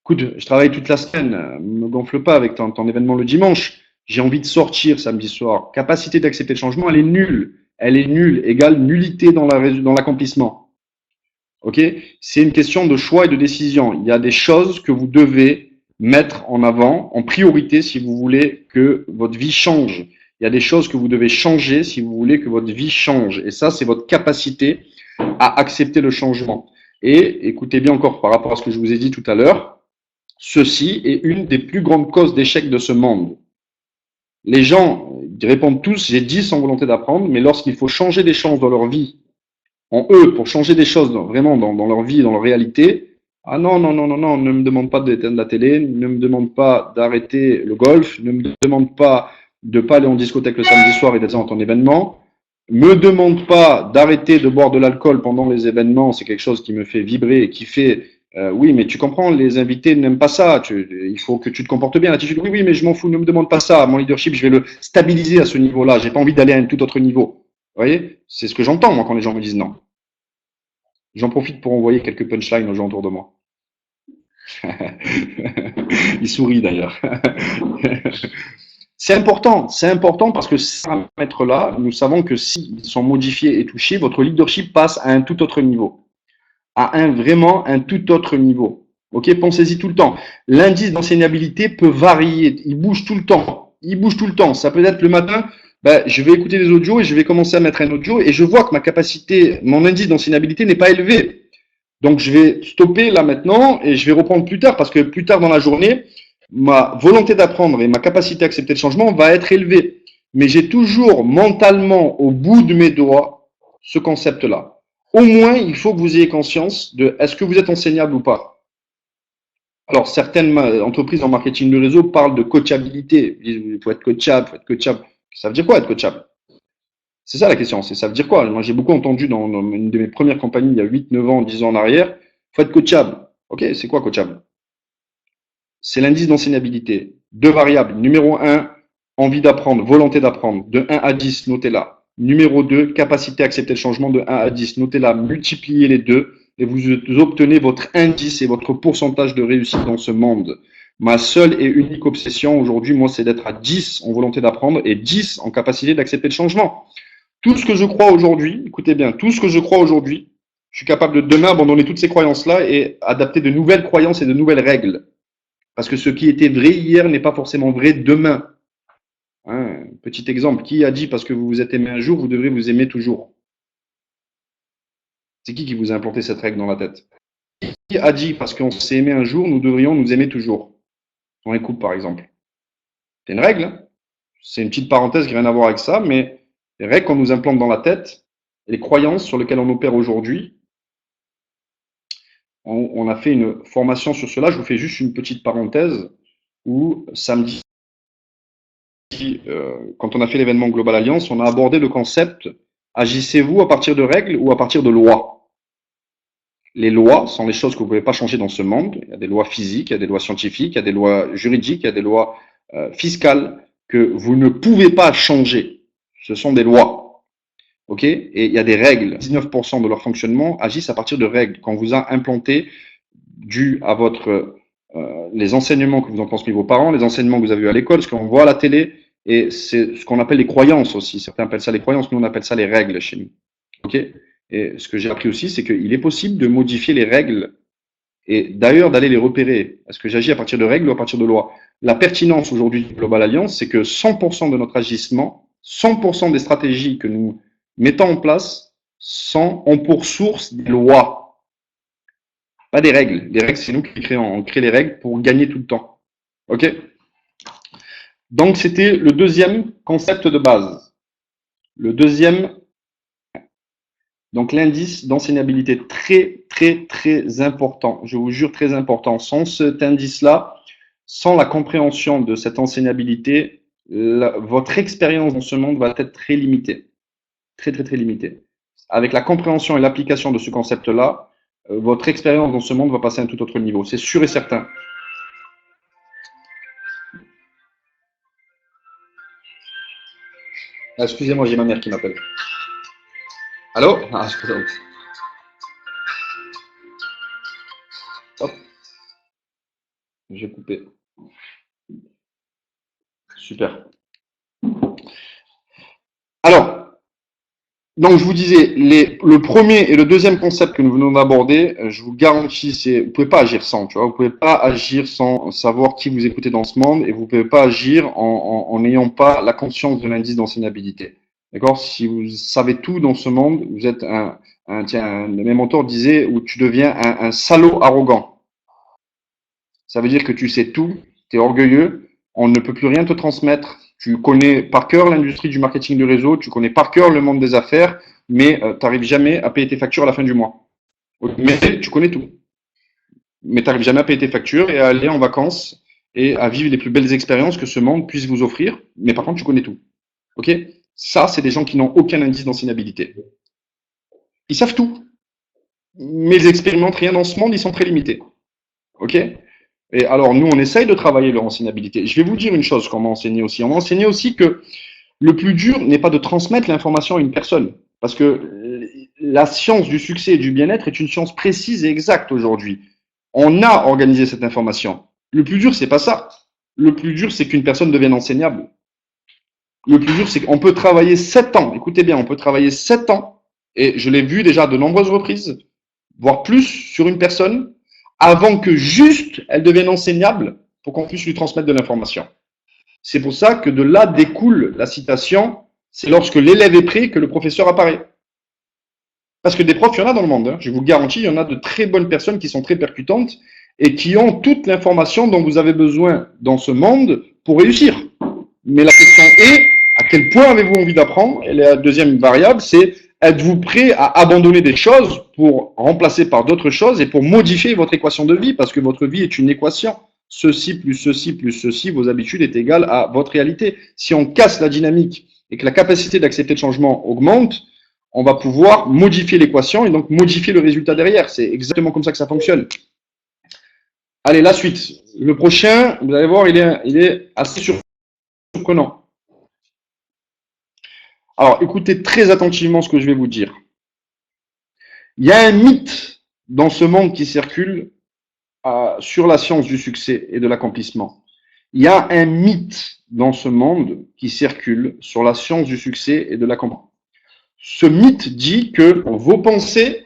Écoute, je travaille toute la semaine. Me gonfle pas avec ton événement le dimanche. J'ai envie de sortir samedi soir. Capacité d'accepter le changement, elle est nulle. Elle est nulle, égale nullité dans l'accomplissement. Ok? C'est une question de choix et de décision. Il y a des choses que vous devez mettre en avant, en priorité, si vous voulez que votre vie change. Il y a des choses que vous devez changer si vous voulez que votre vie change. Et ça, c'est votre capacité à accepter le changement. Et écoutez bien encore par rapport à ce que je vous ai dit tout à l'heure, ceci est une des plus grandes causes d'échec de ce monde. Les gens répondent tous, j'ai 10 en volonté d'apprendre, mais lorsqu'il faut changer des choses dans leur vie, en eux, pour changer des choses vraiment dans leur vie, dans leur réalité, Ah non, non, non, non, non, ne me demande pas d'éteindre la télé, ne me demande pas d'arrêter le golf, ne me demande pas de pas aller en discothèque le samedi soir et d'être dans ton événement. Me demande pas d'arrêter de boire de l'alcool pendant les événements, c'est quelque chose qui me fait vibrer et qui fait oui, mais tu comprends, les invités n'aiment pas ça. Il faut que tu te comportes bien. L'attitude, oui, oui, mais je m'en fous, ne me demande pas ça. Mon leadership, je vais le stabiliser à ce niveau-là. J'ai pas envie d'aller à un tout autre niveau. Vous voyez, c'est ce que j'entends moi quand les gens me disent non. J'en profite pour envoyer quelques punchlines aux gens autour de moi. Il sourit d'ailleurs. C'est important parce que ces paramètres-là, nous savons que s'ils sont modifiés et touchés, votre leadership passe à un tout autre niveau, à vraiment un tout autre niveau. Ok, pensez-y tout le temps. L'indice d'enseignabilité peut varier, il bouge tout le temps. Il bouge tout le temps. Ça peut être le matin, ben, je vais écouter des audios et je vais commencer à mettre un audio et je vois que ma capacité, mon indice d'enseignabilité n'est pas élevé. Donc, je vais stopper là maintenant et je vais reprendre plus tard parce que plus tard dans la journée, ma volonté d'apprendre et ma capacité à accepter le changement va être élevée. Mais j'ai toujours mentalement au bout de mes doigts ce concept-là. Au moins, il faut que vous ayez conscience de est-ce que vous êtes enseignable ou pas. Alors, certaines entreprises en marketing de réseau parlent de coachabilité. Ils disent, il faut être coachable, il faut être coachable. Ça veut dire quoi être coachable? C'est ça la question, c'est ça veut dire quoi? Moi, j'ai beaucoup entendu dans une de mes premières compagnies il y a 8, 9 ans, 10 ans en arrière, faut être coachable. Ok, c'est quoi coachable? C'est l'indice d'enseignabilité. Deux variables. Numéro un, envie d'apprendre, volonté d'apprendre. De 1 à 10, notez-la. Numéro 2, capacité à accepter le changement de 1 à 10. Notez-la, multipliez les deux et vous obtenez votre indice et votre pourcentage de réussite dans ce monde. Ma seule et unique obsession aujourd'hui, moi, c'est d'être à 10 en volonté d'apprendre et 10 en capacité d'accepter le changement. Tout ce que je crois aujourd'hui, écoutez bien, tout ce que je crois aujourd'hui, je suis capable de demain abandonner toutes ces croyances-là et adapter de nouvelles croyances et de nouvelles règles. Parce que ce qui était vrai hier n'est pas forcément vrai demain. Hein, petit exemple, qui a dit parce que vous vous êtes aimé un jour, vous devrez vous aimer toujours? C'est qui vous a implanté cette règle dans la tête? Qui a dit parce qu'on s'est aimé un jour, nous devrions nous aimer toujours? Dans les couples, par exemple. C'est une règle, hein. C'est une petite parenthèse qui n'a rien à voir avec ça, mais les règles qu'on nous implante dans la tête, les croyances sur lesquelles on opère aujourd'hui, on a fait une formation sur cela. Je vous fais juste une petite parenthèse où samedi, quand on a fait l'événement Global Alliance, on a abordé le concept agissez-vous à partir de règles ou à partir de lois? Les lois sont les choses que vous ne pouvez pas changer dans ce monde. Il y a des lois physiques, il y a des lois scientifiques, il y a des lois juridiques, il y a des lois fiscales que vous ne pouvez pas changer. Ce sont des lois. Ok? Et il y a des règles. 19% de leur fonctionnement agissent à partir de règles qu'on vous a implantées dû à votre les enseignements que vous ont transmis vos parents, les enseignements que vous avez eu à l'école, ce qu'on voit à la télé, et c'est ce qu'on appelle les croyances aussi. Certains appellent ça les croyances, nous on appelle ça les règles chez nous. Ok? Et ce que j'ai appris aussi, c'est qu'il est possible de modifier les règles et d'ailleurs d'aller les repérer. Est-ce que j'agis à partir de règles ou à partir de lois? La pertinence aujourd'hui du Global Alliance, c'est que 100% de notre agissement, 100% des stratégies que nous mettons en place ont pour source des lois. Pas des règles. Les règles, c'est nous qui créons. On crée les règles pour gagner tout le temps. OK? Donc, c'était le deuxième concept de base. Le deuxième, donc l'indice d'enseignabilité, très, très, très important. Je vous jure, très important. Sans cet indice-là, sans la compréhension de cette enseignabilité, votre expérience dans ce monde va être très limitée. Très, très, très limitée. Avec la compréhension et l'application de ce concept-là, votre expérience dans ce monde va passer à un tout autre niveau. C'est sûr et certain. Ah, excusez-moi, j'ai ma mère qui m'appelle. Allô? Ah, excusez-moi. Hop, j'ai coupé. Super. Alors, donc je vous disais, le premier et le deuxième concept que nous venons d'aborder, je vous garantis, c'est vous pouvez pas agir sans, tu vois, vous pouvez pas agir sans savoir qui vous écoutez dans ce monde et vous pouvez pas agir en n'ayant pas la conscience de l'indice d'enseignabilité. D'accord? Si vous savez tout dans ce monde, vous êtes tiens, un de mes mentors disait où tu deviens un salaud arrogant. Ça veut dire que tu sais tout, tu es orgueilleux, on ne peut plus rien te transmettre. Tu connais par cœur l'industrie du marketing de réseau, tu connais par cœur le monde des affaires, mais tu n'arrives jamais à payer tes factures à la fin du mois. Mais tu connais tout. mais tu n'arrives jamais à payer tes factures et à aller en vacances et à vivre les plus belles expériences que ce monde puisse vous offrir. Mais par contre, tu connais tout. Ok? Ça, c'est des gens qui n'ont aucun indice d'enseignabilité. Ils savent tout, mais ils expérimentent rien dans ce monde, ils sont très limités. Ok? Et alors, nous, on essaye de travailler leur enseignabilité. Je vais vous dire une chose qu'on m'a enseigné aussi. On m'a enseigné aussi que le plus dur n'est pas de transmettre l'information à une personne. Parce que la science du succès et du bien-être est une science précise et exacte aujourd'hui. On a organisé cette information. Le plus dur, c'est pas ça. Le plus dur, c'est qu'une personne devienne enseignable. Le plus dur, c'est qu'on peut travailler 7 ans. Écoutez bien, on peut travailler 7 ans. Et je l'ai vu déjà de nombreuses reprises, voire plus sur une personne, avant que juste elle devienne enseignable pour qu'on puisse lui transmettre de l'information. C'est pour ça que de là découle la citation, c'est lorsque l'élève est prêt que le professeur apparaît. Parce que des profs, il y en a dans le monde. Hein. Je vous garantis, il y en a de très bonnes personnes qui sont très percutantes et qui ont toute l'information dont vous avez besoin dans ce monde pour réussir. Mais la question est, à quel point avez-vous envie d'apprendre? Et la deuxième variable, c'est êtes-vous prêt à abandonner des choses pour remplacer par d'autres choses et pour modifier votre équation de vie? Parce que votre vie est une équation. Ceci plus ceci plus ceci, vos habitudes est égale à votre réalité. Si on casse la dynamique et que la capacité d'accepter le changement augmente, on va pouvoir modifier l'équation et donc modifier le résultat derrière. C'est exactement comme ça que ça fonctionne. Allez, la suite. Le prochain, vous allez voir, il est assez surprenant. Alors, écoutez très attentivement ce que je vais vous dire. Il y a un mythe dans ce monde qui circule sur la science du succès et de l'accomplissement. Il y a un mythe dans ce monde qui circule sur la science du succès et de l'accomplissement. Ce mythe dit que vos pensées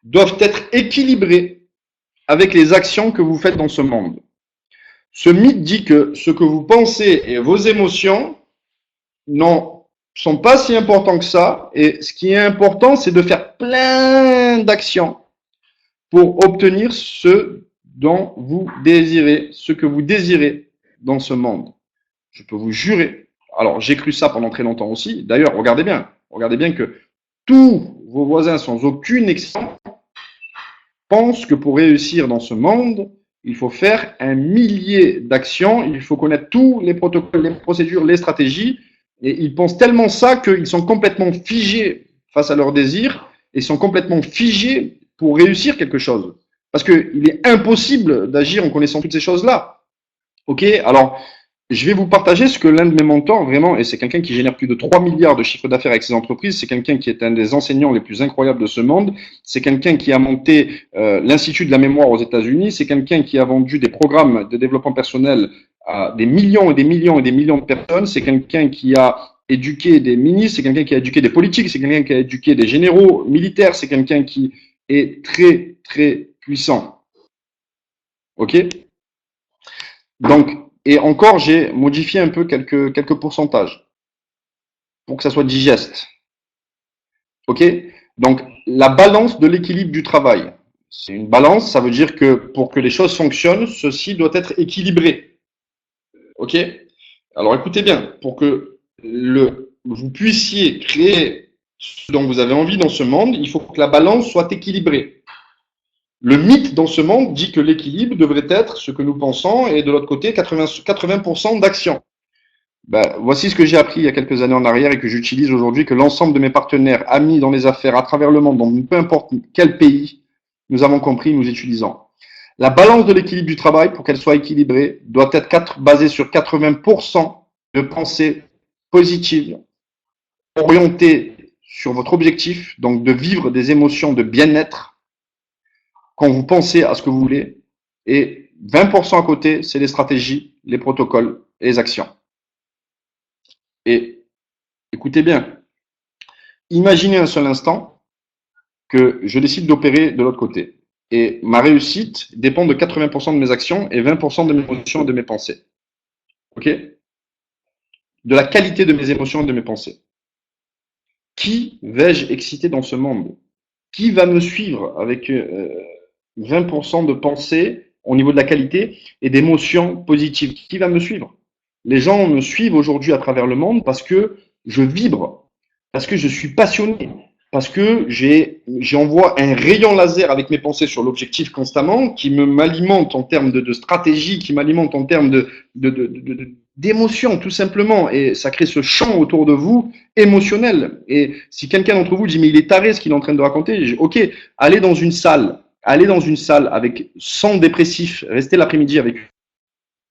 doivent être équilibrées avec les actions que vous faites dans ce monde. Ce mythe dit que ce que vous pensez et vos émotions ne sont pas si importants que ça. Et ce qui est important, c'est de faire plein d'actions pour obtenir ce dont vous désirez, ce que vous désirez dans ce monde. Je peux vous jurer. Alors, j'ai cru ça pendant très longtemps aussi. D'ailleurs, regardez bien que tous vos voisins, sans aucune exception, pensent que pour réussir dans ce monde, il faut faire 1 millier d'actions, il faut connaître tous les protocoles, les procédures, les stratégies, et ils pensent tellement ça qu'ils sont complètement figés face à leurs désirs, et sont complètement figés pour réussir quelque chose. Parce qu'il est impossible d'agir en connaissant toutes ces choses-là. Ok? Alors, je vais vous partager ce que l'un de mes mentors, vraiment, et c'est quelqu'un qui génère plus de 3 milliards de chiffre d'affaires avec ses entreprises, c'est quelqu'un qui est un des enseignants les plus incroyables de ce monde, c'est quelqu'un qui a monté l'Institut de la mémoire aux États-Unis, c'est quelqu'un qui a vendu des programmes de développement personnel à des millions et des millions et des millions de personnes, c'est quelqu'un qui a éduqué des ministres, c'est quelqu'un qui a éduqué des politiques, c'est quelqu'un qui a éduqué des généraux militaires, c'est quelqu'un qui est très, très puissant. Ok? Donc, et encore, j'ai modifié un peu quelques pourcentages pour que ça soit digeste. Ok? Donc, la balance de l'équilibre du travail. C'est une balance, ça veut dire que pour que les choses fonctionnent, ceci doit être équilibré. Ok? Alors, écoutez bien, pour que vous puissiez créer ce dont vous avez envie dans ce monde, il faut que la balance soit équilibrée. Le mythe dans ce monde dit que l'équilibre devrait être ce que nous pensons et de l'autre côté 80% d'action. Ben, voici ce que j'ai appris il y a quelques années en arrière et que j'utilise aujourd'hui, que l'ensemble de mes partenaires, amis dans les affaires, à travers le monde, dans peu importe quel pays, nous avons compris, nous utilisons. La balance de l'équilibre du travail, pour qu'elle soit équilibrée, doit être basée sur 80% de pensées positives, orientées sur votre objectif, donc de vivre des émotions de bien-être, quand vous pensez à ce que vous voulez, et 20% à côté, c'est les stratégies, les protocoles et les actions. Et écoutez bien, imaginez un seul instant que je décide d'opérer de l'autre côté. Et ma réussite dépend de 80% de mes actions et 20% de mes émotions et de mes pensées. Ok? De la qualité de mes émotions et de mes pensées. Qui vais-je exciter dans ce monde? Qui va me suivre avec 20% de pensée au niveau de la qualité et d'émotions positives? Qui va me suivre? Les gens me suivent aujourd'hui à travers le monde parce que je vibre, parce que je suis passionné, parce que j'envoie un rayon laser avec mes pensées sur l'objectif constamment, qui m'alimente en termes de stratégie, qui m'alimente en termes d'émotion, tout simplement. Et ça crée ce champ autour de vous émotionnel. Et si quelqu'un d'entre vous dit, mais il est taré ce qu'il est en train de raconter, ok, allez dans une salle avec 100 dépressifs, restez l'après-midi avec eux.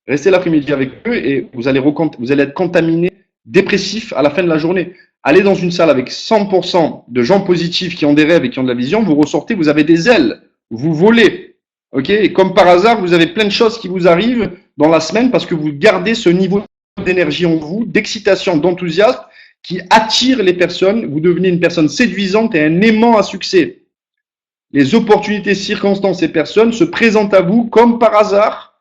Restez l'après-midi avec eux et vous allez être contaminé dépressif à la fin de la journée. Allez dans une salle avec 100% de gens positifs qui ont des rêves et qui ont de la vision, vous ressortez, vous avez des ailes, vous volez. Ok, et comme par hasard, vous avez plein de choses qui vous arrivent dans la semaine parce que vous gardez ce niveau d'énergie en vous, d'excitation, d'enthousiasme qui attire les personnes. Vous devenez une personne séduisante et un aimant à succès. Les opportunités, circonstances et personnes se présentent à vous comme par hasard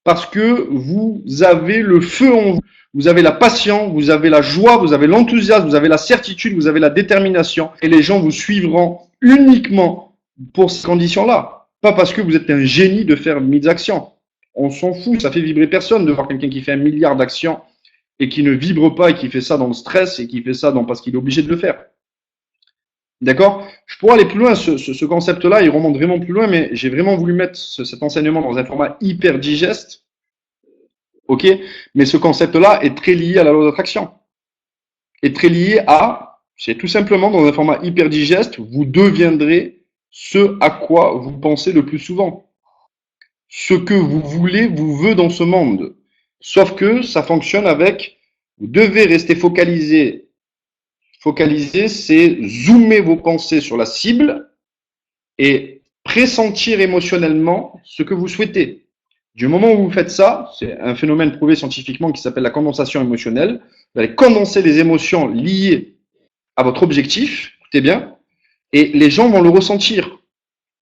parce que vous avez le feu en vous. Vous avez la passion, vous avez la joie, vous avez l'enthousiasme, vous avez la certitude, vous avez la détermination. Et les gens vous suivront uniquement pour ces conditions-là. Pas parce que vous êtes un génie de faire 1000 actions. On s'en fout, ça fait vibrer personne de voir quelqu'un qui fait 1 milliard d'actions et qui ne vibre pas et qui fait ça dans le stress et qui fait ça parce qu'il est obligé de le faire. D'accord? Je pourrais aller plus loin, ce concept-là, il remonte vraiment plus loin, mais j'ai vraiment voulu mettre cet enseignement dans un format hyper digeste. Ok, mais ce concept-là est très lié à la loi d'attraction. Est très lié c'est tout simplement dans un format hyper digeste, vous deviendrez ce à quoi vous pensez le plus souvent. Ce que vous voulez vous veut dans ce monde. Sauf que ça fonctionne avec, vous devez rester focalisé. Focaliser, c'est zoomer vos pensées sur la cible et pressentir émotionnellement ce que vous souhaitez. Du moment où vous faites ça, c'est un phénomène prouvé scientifiquement qui s'appelle la condensation émotionnelle. Vous allez condenser les émotions liées à votre objectif, écoutez bien, et les gens vont le ressentir.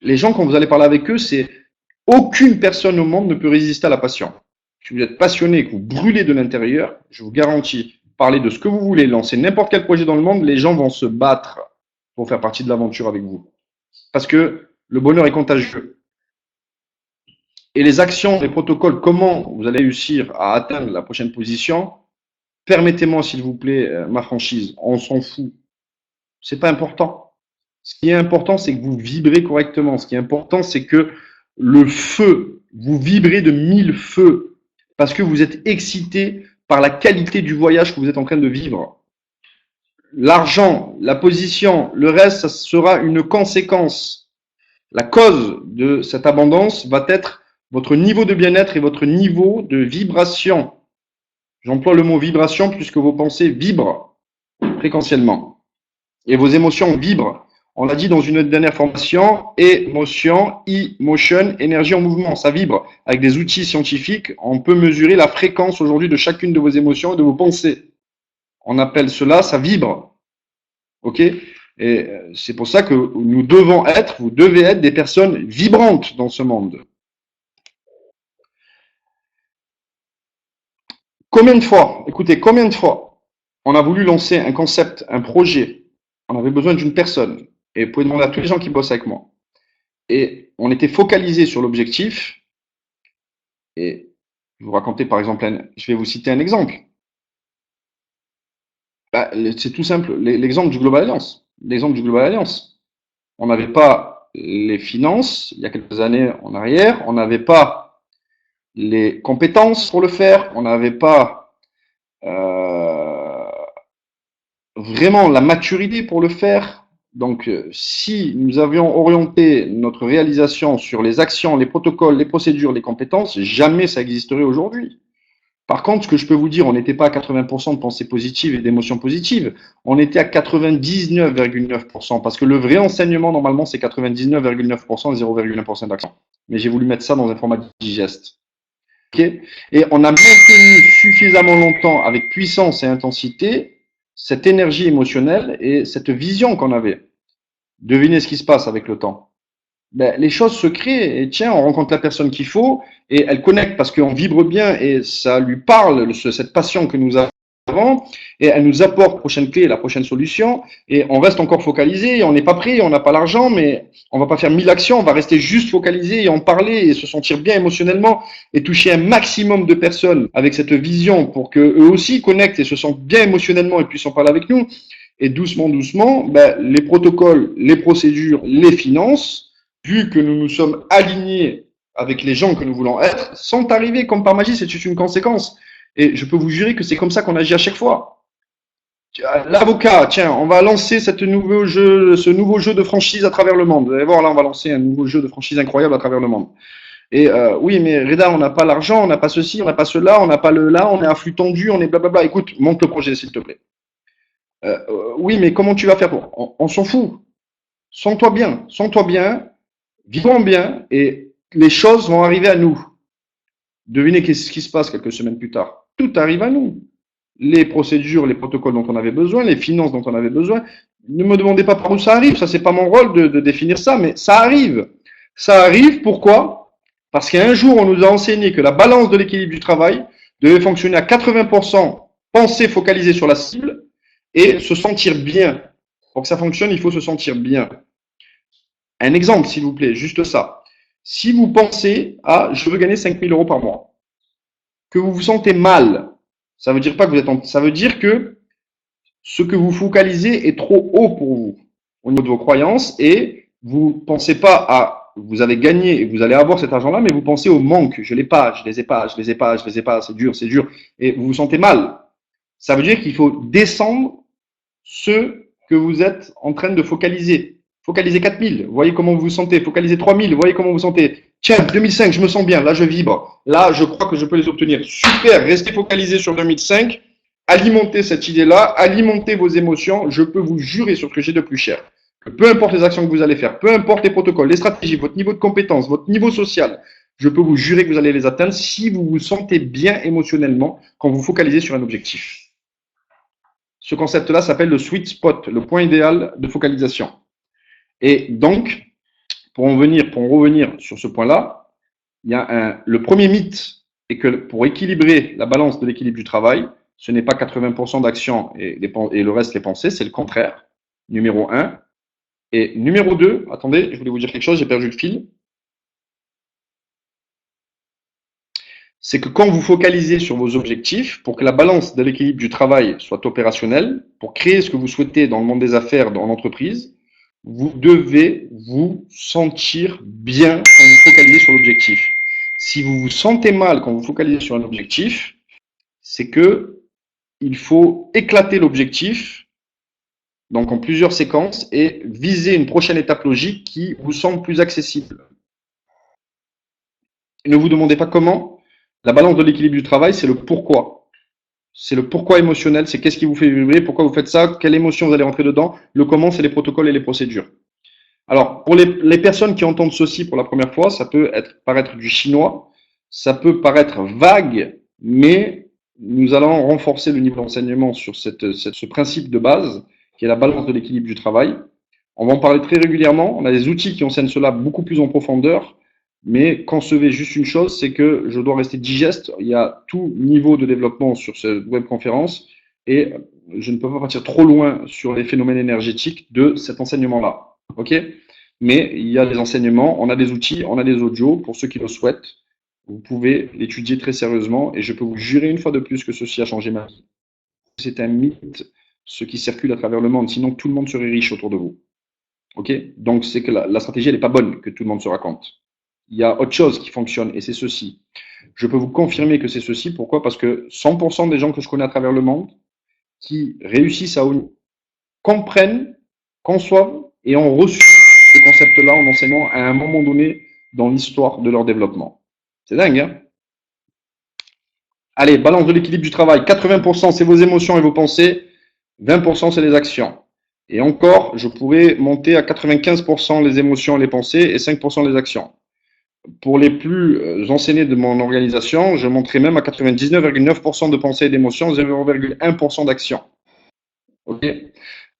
Les gens, quand vous allez parler avec eux, c'est aucune personne au monde ne peut résister à la passion. Si vous êtes passionné et que vous brûlez de l'intérieur, je vous garantis, parlez de ce que vous voulez, lancer n'importe quel projet dans le monde, les gens vont se battre pour faire partie de l'aventure avec vous. Parce que le bonheur est contagieux. Et les actions, les protocoles, comment vous allez réussir à atteindre la prochaine position, permettez-moi s'il vous plaît, ma franchise, on s'en fout. C'est pas important. Ce qui est important, c'est que vous vibrez correctement. Ce qui est important, c'est que le feu, vous vibrez de 1000 feux parce que vous êtes excité par la qualité du voyage que vous êtes en train de vivre. L'argent, la position, le reste, ça sera une conséquence. La cause de cette abondance va être votre niveau de bien-être et votre niveau de vibration. J'emploie le mot vibration puisque vos pensées vibrent fréquentiellement. Et vos émotions vibrent. On l'a dit dans une dernière formation, émotion, e-motion, énergie en mouvement, ça vibre. Avec des outils scientifiques, on peut mesurer la fréquence aujourd'hui de chacune de vos émotions et de vos pensées. On appelle cela, ça vibre. Ok? Et c'est pour ça que vous devez être des personnes vibrantes dans ce monde. Combien de fois on a voulu lancer un concept, un projet, on avait besoin d'une personne, et vous pouvez demander à tous les gens qui bossent avec moi, et on était focalisé sur l'objectif, et je vais vous raconter par exemple, je vais vous citer un exemple. C'est tout simple, l'exemple du Global Alliance. L'exemple du Global Alliance. On n'avait pas les finances, il y a quelques années en arrière, on n'avait pas les compétences pour le faire, on n'avait pas vraiment la maturité pour le faire. Donc, si nous avions orienté notre réalisation sur les actions, les protocoles, les procédures, les compétences, jamais ça existerait aujourd'hui. Par contre, ce que je peux vous dire, on n'était pas à 80% de pensée positive et d'émotions positives, on était à 99,9%, parce que le vrai enseignement, normalement, c'est 99,9% et 0,1% d'action. Mais j'ai voulu mettre ça dans un format digeste. Okay, et on a maintenu suffisamment longtemps, avec puissance et intensité, cette énergie émotionnelle et cette vision qu'on avait. Devinez ce qui se passe avec le temps. Les choses se créent et tiens, on rencontre la personne qu'il faut et elle connecte parce qu'on vibre bien et ça lui parle, cette passion que nous avons et elle nous apporte la prochaine clé, la prochaine solution et on reste encore focalisé et on n'est pas prêt, on n'a pas l'argent mais on va pas faire 1000 actions, on va rester juste focalisé et en parler et se sentir bien émotionnellement et toucher un maximum de personnes avec cette vision pour que eux aussi connectent et se sentent bien émotionnellement et puissent en parler avec nous. Et doucement, doucement, ben, les protocoles, les procédures, les finances, vu que nous nous sommes alignés avec les gens que nous voulons être, sont arrivés comme par magie, c'est juste une conséquence. Et je peux vous jurer que c'est comme ça qu'on agit à chaque fois. L'avocat, tiens, on va lancer ce nouveau jeu de franchise à travers le monde. Vous allez voir, là, on va lancer un nouveau jeu de franchise incroyable à travers le monde. Et oui, mais Reda, on n'a pas l'argent, on n'a pas ceci, on n'a pas cela, on n'a pas le là, on est à flux tendu, on est blablabla. Écoute, monte le projet, s'il te plaît. Oui, mais comment tu vas faire pour... On s'en fout. Sens-toi bien, vivons bien, et les choses vont arriver à nous. Devinez qu'est-ce qui se passe quelques semaines plus tard. Tout arrive à nous. Les procédures, les protocoles dont on avait besoin, les finances dont on avait besoin. Ne me demandez pas par où ça arrive, ça c'est pas mon rôle de définir ça, mais ça arrive. Ça arrive, pourquoi? Parce qu'un jour, on nous a enseigné que la balance de l'équilibre du travail devait fonctionner à 80%, penser focaliser sur la cible et se sentir bien. Pour que ça fonctionne, il faut se sentir bien. Un exemple, s'il vous plaît, juste ça. Si vous pensez à je veux gagner 5 000 euros par mois, que vous vous sentez mal, ça veut dire pas que vous êtes ça veut dire que ce que vous focalisez est trop haut pour vous au niveau de vos croyances et vous pensez pas à vous avez gagné et vous allez avoir cet argent-là, mais vous pensez au manque. Je l'ai pas, je les ai pas, je les ai pas, je les ai pas, c'est dur, et vous vous sentez mal. Ça veut dire qu'il faut descendre ce que vous êtes en train de focaliser. Focalisez 4000, voyez comment vous vous sentez. Focalisez 3000, voyez comment vous vous sentez. Tiens, 2005, je me sens bien, là je vibre. Là, je crois que je peux les obtenir. Super, restez focalisés sur 2005. Alimentez cette idée-là, alimentez vos émotions. Je peux vous jurer sur ce que j'ai de plus cher. Peu importe les actions que vous allez faire, peu importe les protocoles, les stratégies, votre niveau de compétence, votre niveau social, je peux vous jurer que vous allez les atteindre si vous vous sentez bien émotionnellement quand vous focalisez sur un objectif. Ce concept-là s'appelle le sweet spot, le point idéal de focalisation. Et donc, pour en revenir sur ce point-là, il y a le premier mythe est que pour équilibrer la balance de l'équilibre du travail, ce n'est pas 80% d'actions et le reste les pensées, c'est le contraire. Numéro 1. Et numéro 2, attendez, je voulais vous dire quelque chose, j'ai perdu le fil. C'est que quand vous focalisez sur vos objectifs, pour que la balance de l'équilibre du travail soit opérationnelle, pour créer ce que vous souhaitez dans le monde des affaires, dans l'entreprise, vous devez vous sentir bien quand vous focalisez sur l'objectif. Si vous vous sentez mal quand vous focalisez sur un objectif, c'est que il faut éclater l'objectif, donc en plusieurs séquences, et viser une prochaine étape logique qui vous semble plus accessible. Ne vous demandez pas comment. La balance de l'équilibre du travail, c'est le pourquoi. C'est le pourquoi émotionnel, c'est qu'est-ce qui vous fait vibrer, pourquoi vous faites ça, quelle émotion vous allez rentrer dedans. Le comment, c'est les protocoles et les procédures. Alors, pour les personnes qui entendent ceci pour la première fois, ça peut paraître du chinois, ça peut paraître vague, mais nous allons renforcer le niveau d'enseignement sur ce principe de base, qui est la balance de l'équilibre du travail. On va en parler très régulièrement. On a des outils qui enseignent cela beaucoup plus en profondeur. Mais concevez juste une chose, c'est que je dois rester digeste. Il y a tout niveau de développement sur cette webconférence et je ne peux pas partir trop loin sur les phénomènes énergétiques de cet enseignement-là. Ok? Mais il y a des enseignements, on a des outils, on a des audios pour ceux qui le souhaitent. Vous pouvez l'étudier très sérieusement et je peux vous jurer une fois de plus que ceci a changé ma vie. C'est un mythe, ce qui circule à travers le monde. Sinon, tout le monde serait riche autour de vous. Ok? Donc, c'est que la stratégie, elle n'est pas bonne que tout le monde se raconte. Il y a autre chose qui fonctionne et c'est ceci. Je peux vous confirmer que c'est ceci. Pourquoi? Parce que 100% des gens que je connais à travers le monde qui réussissent à comprennent, conçoivent et ont reçu ce concept-là en enseignement à un moment donné dans l'histoire de leur développement. C'est dingue, hein? Allez, balance de l'équilibre du travail. 80% c'est vos émotions et vos pensées. 20% c'est les actions. Et encore, je pourrais monter à 95% les émotions et les pensées et 5% les actions. Pour les plus enseignés de mon organisation, je monterai même à 99,9% de pensée et d'émotion, 0,1% d'action. Ok.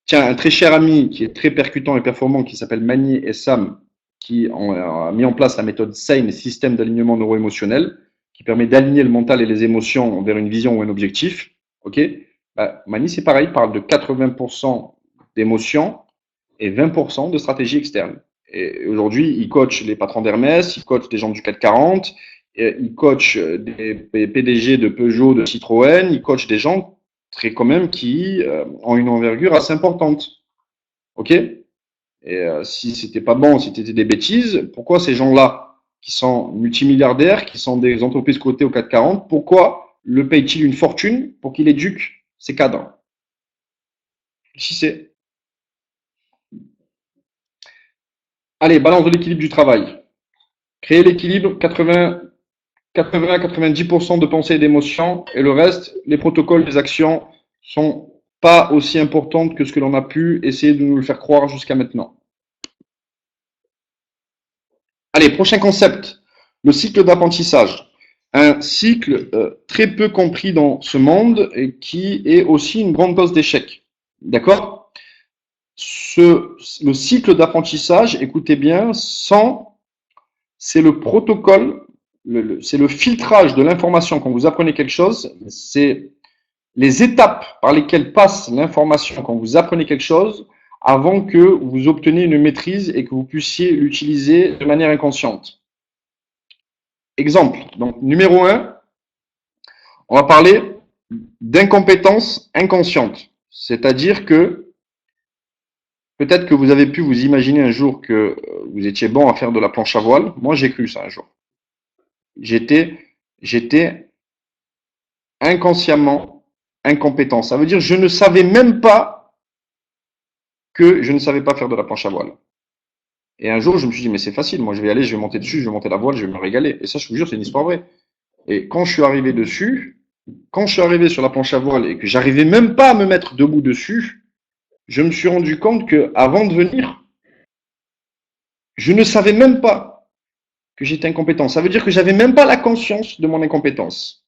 Tiens, un très cher ami qui est très percutant et performant, qui s'appelle Mani et Sam, qui a mis en place la méthode SAME, système d'alignement neuro-émotionnel, qui permet d'aligner le mental et les émotions vers une vision ou un objectif. Ok. Mani, c'est pareil, parle de 80% d'émotions et 20% de stratégie externe. Et aujourd'hui, il coach les patrons d'Hermès, il coach des gens du CAC 40, il coach des PDG de Peugeot, de Citroën, il coach des gens traits quand même qui ont une envergure assez importante. Ok? Et si c'était pas bon, si c'était des bêtises, pourquoi ces gens-là, qui sont multimilliardaires, qui sont des entreprises cotées au CAC 40, pourquoi le paye-t-il une fortune pour qu'il éduque ses cadres? Si c'est. Allez, balance de l'équilibre du travail. Créer l'équilibre, 80 à 90% de pensée et d'émotion, et le reste, les protocoles, les actions, sont pas aussi importantes que ce que l'on a pu essayer de nous le faire croire jusqu'à maintenant. Allez, prochain concept, le cycle d'apprentissage. Un cycle très peu compris dans ce monde et qui est aussi une grande cause d'échec. D'accord? Le cycle d'apprentissage, écoutez bien, c'est le protocole, c'est le filtrage de l'information quand vous apprenez quelque chose, c'est les étapes par lesquelles passe l'information quand vous apprenez quelque chose avant que vous obteniez une maîtrise et que vous puissiez l'utiliser de manière inconsciente. Exemple, donc numéro 1, on va parler d'incompétence inconsciente. C'est-à-dire que peut-être que vous avez pu vous imaginer un jour que vous étiez bon à faire de la planche à voile. Moi, j'ai cru ça un jour. J'étais inconsciemment incompétent. Ça veut dire que je ne savais même pas que je ne savais pas faire de la planche à voile. Et un jour, je me suis dit, mais c'est facile, moi je vais y aller, je vais monter dessus, je vais monter la voile, je vais me régaler. Et ça, je vous jure, c'est une histoire vraie. Et quand je suis arrivé dessus, quand je suis arrivé sur la planche à voile et que j'arrivais même pas à me mettre debout dessus, je me suis rendu compte que avant de venir, je ne savais même pas que j'étais incompétent. Ça veut dire que j'avais même pas la conscience de mon incompétence.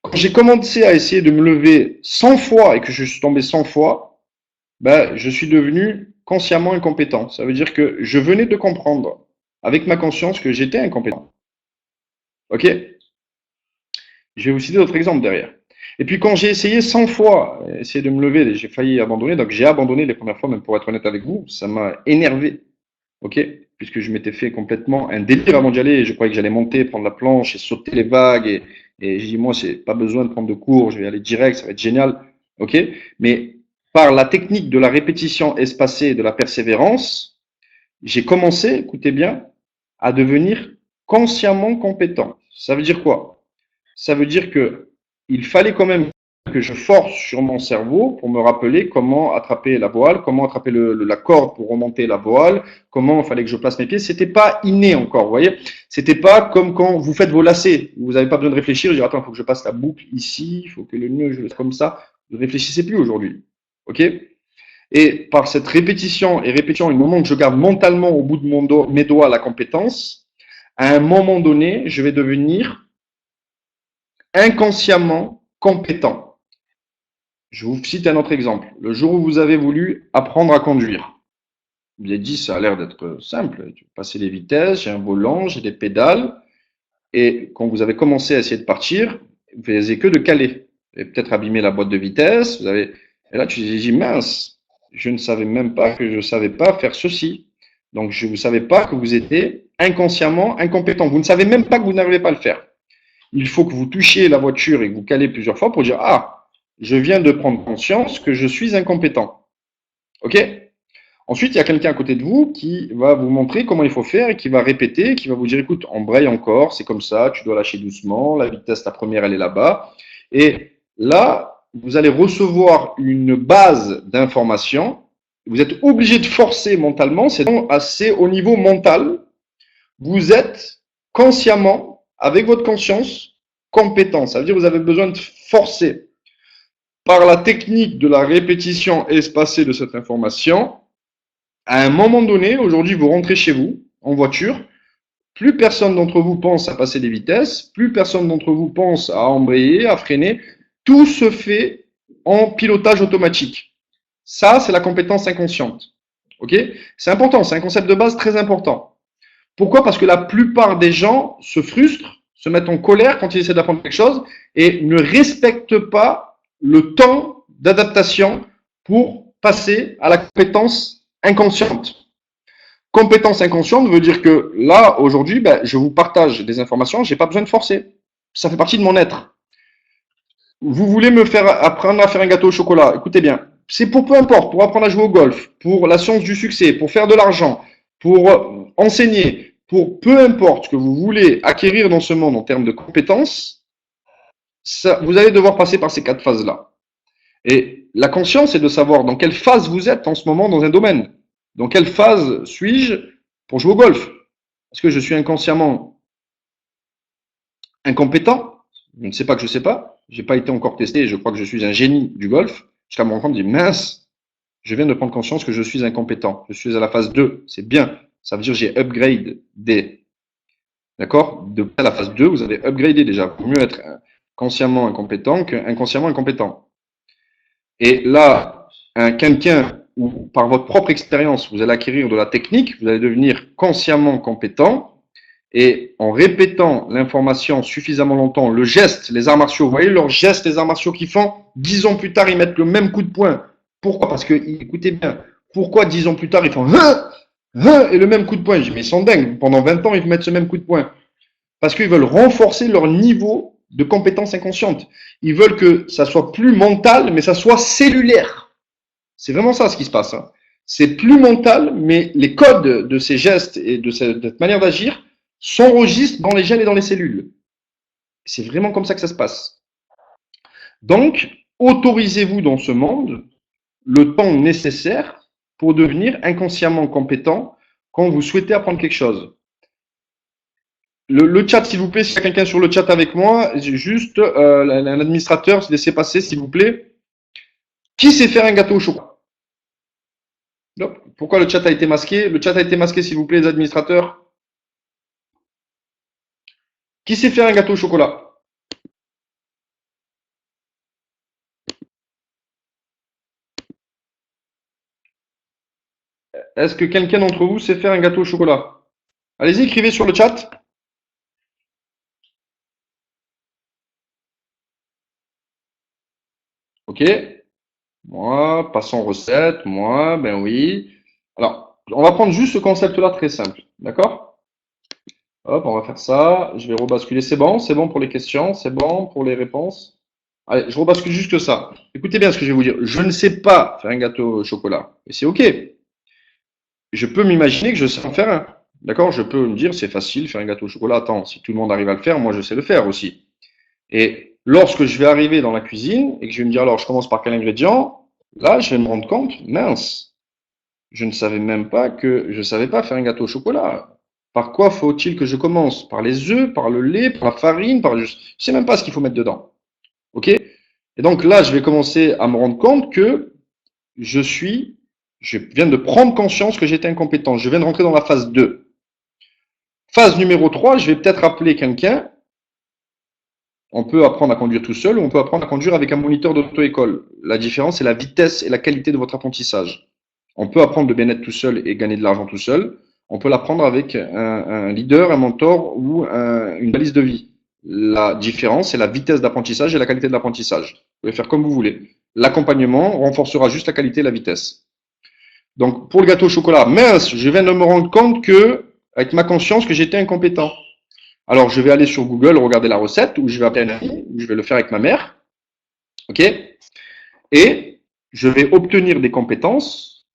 Quand j'ai commencé à essayer de me lever 100 fois et que je suis tombé 100 fois, ben, je suis devenu consciemment incompétent. Ça veut dire que je venais de comprendre avec ma conscience que j'étais incompétent. Ok? Je vais vous citer d'autres exemples derrière. Et puis quand j'ai essayé 100 fois, essayer de me lever, j'ai failli abandonner. Donc j'ai abandonné les premières fois, même pour être honnête avec vous. Ça m'a énervé. Ok? Puisque je m'étais fait complètement un délire avant d'y aller. Je croyais que j'allais monter, prendre la planche et sauter les vagues. Et j'ai dit, moi, c'est pas besoin de prendre de cours. Je vais aller direct, ça va être génial. Ok? Mais par la technique de la répétition espacée et de la persévérance, j'ai commencé, écoutez bien, à devenir consciemment compétent. Ça veut dire quoi? Ça veut dire que il fallait quand même que je force sur mon cerveau pour me rappeler comment attraper la voile, comment attraper la corde pour remonter la voile, comment il fallait que je place mes pieds. C'était pas inné encore, vous voyez. C'était pas comme quand vous faites vos lacets. Vous n'avez pas besoin de réfléchir. Dire attends, il faut que je passe la boucle ici, il faut que le nœud je le fasse comme ça. Vous ne réfléchissez plus aujourd'hui, ok? Et par cette répétition et répétition, au moment que je garde mentalement au bout de mes doigts la compétence, à un moment donné, je vais devenir inconsciemment compétent. Je vous cite un autre exemple. Le jour où vous avez voulu apprendre à conduire, vous avez dit, ça a l'air d'être simple. Tu passer les vitesses, j'ai un volant, j'ai des pédales. Et quand vous avez commencé à essayer de partir, vous faisiez que de caler. Vous avez peut-être abîmé la boîte de vitesse. Et là, tu te dis, mince, je ne savais même pas que je ne savais pas faire ceci. Donc, je ne savais pas que vous étiez inconsciemment incompétent. Vous ne savez même pas que vous n'arrivez pas à le faire. Il faut que vous touchiez la voiture et que vous calez plusieurs fois pour dire, ah, je viens de prendre conscience que je suis incompétent. OK? Ensuite, il y a quelqu'un à côté de vous qui va vous montrer comment il faut faire et qui va répéter, qui va vous dire, écoute, embraye encore, c'est comme ça, tu dois lâcher doucement, la vitesse, la première, elle est là-bas. Et là, vous allez recevoir une base d'informations. Vous êtes obligé de forcer mentalement, c'est donc assez au niveau mental. Vous êtes consciemment, avec votre conscience, compétent. Ça veut dire que vous avez besoin de forcer par la technique de la répétition espacée de cette information. À un moment donné, aujourd'hui, vous rentrez chez vous en voiture, plus personne d'entre vous pense à passer des vitesses, plus personne d'entre vous pense à embrayer, à freiner. Tout se fait en pilotage automatique. Ça, c'est la compétence inconsciente. Ok? C'est important, c'est un concept de base très important. Pourquoi? Parce que la plupart des gens se frustrent, se mettent en colère quand ils essaient d'apprendre quelque chose et ne respectent pas le temps d'adaptation pour passer à la compétence inconsciente. Compétence inconsciente veut dire que là, aujourd'hui, je vous partage des informations, je n'ai pas besoin de forcer. Ça fait partie de mon être. Vous voulez me faire apprendre à faire un gâteau au chocolat. Écoutez bien, c'est pour peu importe, pour apprendre à jouer au golf, pour la science du succès, pour faire de l'argent, pour enseigner, pour peu importe ce que vous voulez acquérir dans ce monde en termes de compétences, ça, vous allez devoir passer par ces 4 phases-là. Et la conscience, c'est de savoir dans quelle phase vous êtes en ce moment dans un domaine. Dans quelle phase suis-je pour jouer au golf? Est-ce que je suis inconsciemment incompétent? Je ne sais pas que je ne sais pas. Je n'ai pas été encore testé et je crois que je suis un génie du golf. Jusqu'à me rendre compte, je dis mince, je viens de prendre conscience que je suis incompétent. Je suis à la phase 2. C'est bien. Ça veut dire que j'ai upgrade des. D'accord? De la phase 2, vous avez upgradé déjà. Il vaut mieux être consciemment incompétent qu'inconsciemment incompétent. Et là, quelqu'un où par votre propre expérience, vous allez acquérir de la technique, vous allez devenir consciemment compétent. Et en répétant l'information suffisamment longtemps, le geste, les arts martiaux, vous voyez leurs gestes, les arts martiaux qu'ils font, 10 ans plus tard, ils mettent le même coup de poing. Pourquoi? Parce que, écoutez bien, pourquoi 10 ans plus tard, ils font et le même coup de poing? Je dis, mais ils sont dingues. Pendant 20 ans, ils mettent ce même coup de poing. Parce qu'ils veulent renforcer leur niveau de compétence inconsciente. Ils veulent que ça soit plus mental, mais ça soit cellulaire. C'est vraiment ça ce qui se passe. Hein. C'est plus mental, mais les codes de ces gestes et de cette manière d'agir s'enregistrent dans les gènes et dans les cellules. C'est vraiment comme ça que ça se passe. Donc, autorisez-vous dans ce monde le temps nécessaire pour devenir inconsciemment compétent quand vous souhaitez apprendre quelque chose. Le chat, s'il vous plaît, s'il y a quelqu'un sur le chat avec moi, juste un administrateur, laissez passer, s'il vous plaît. Qui sait faire un gâteau au chocolat? Pourquoi le chat a été masqué? Le chat a été masqué, s'il vous plaît, les administrateurs. Qui sait faire un gâteau au chocolat? Est-ce que quelqu'un d'entre vous sait faire un gâteau au chocolat? Allez-y, écrivez sur le chat. Ok. Moi, passons recette. Moi, ben oui. Alors, on va prendre juste ce concept-là très simple. D'accord? Hop, on va faire ça. Je vais rebasculer. C'est bon pour les questions, c'est bon pour les réponses. Allez, je rebascule juste ça. Écoutez bien ce que je vais vous dire. Je ne sais pas faire un gâteau au chocolat. Et c'est ok. Je peux m'imaginer que je sais en faire un. D'accord? Je peux me dire, c'est facile, faire un gâteau au chocolat. Attends, si tout le monde arrive à le faire, moi je sais le faire aussi. Et lorsque je vais arriver dans la cuisine et que je vais me dire, alors je commence par quel ingrédient, là je vais me rendre compte, mince, je ne savais même pas que je savais pas faire un gâteau au chocolat. Par quoi faut-il que je commence? Par les œufs, par le lait, par la farine, je sais même pas ce qu'il faut mettre dedans. Ok? Et donc là, je vais commencer à me rendre compte que je viens de prendre conscience que j'étais incompétent. Je viens de rentrer dans la phase 2. Phase numéro 3, je vais peut-être appeler quelqu'un. On peut apprendre à conduire tout seul ou on peut apprendre à conduire avec un moniteur d'auto-école. La différence, c'est la vitesse et la qualité de votre apprentissage. On peut apprendre de bien être tout seul et gagner de l'argent tout seul. On peut l'apprendre avec un leader, un mentor ou une balise de vie. La différence, c'est la vitesse d'apprentissage et la qualité de l'apprentissage. Vous pouvez faire comme vous voulez. L'accompagnement renforcera juste la qualité et la vitesse. Donc, pour le gâteau au chocolat, mince, je viens de me rendre compte que, avec ma conscience, que j'étais incompétent. Alors, je vais aller sur Google, regarder la recette, ou je vais appeler un ami, ou je vais le faire avec ma mère. OK? Et je vais obtenir des compétences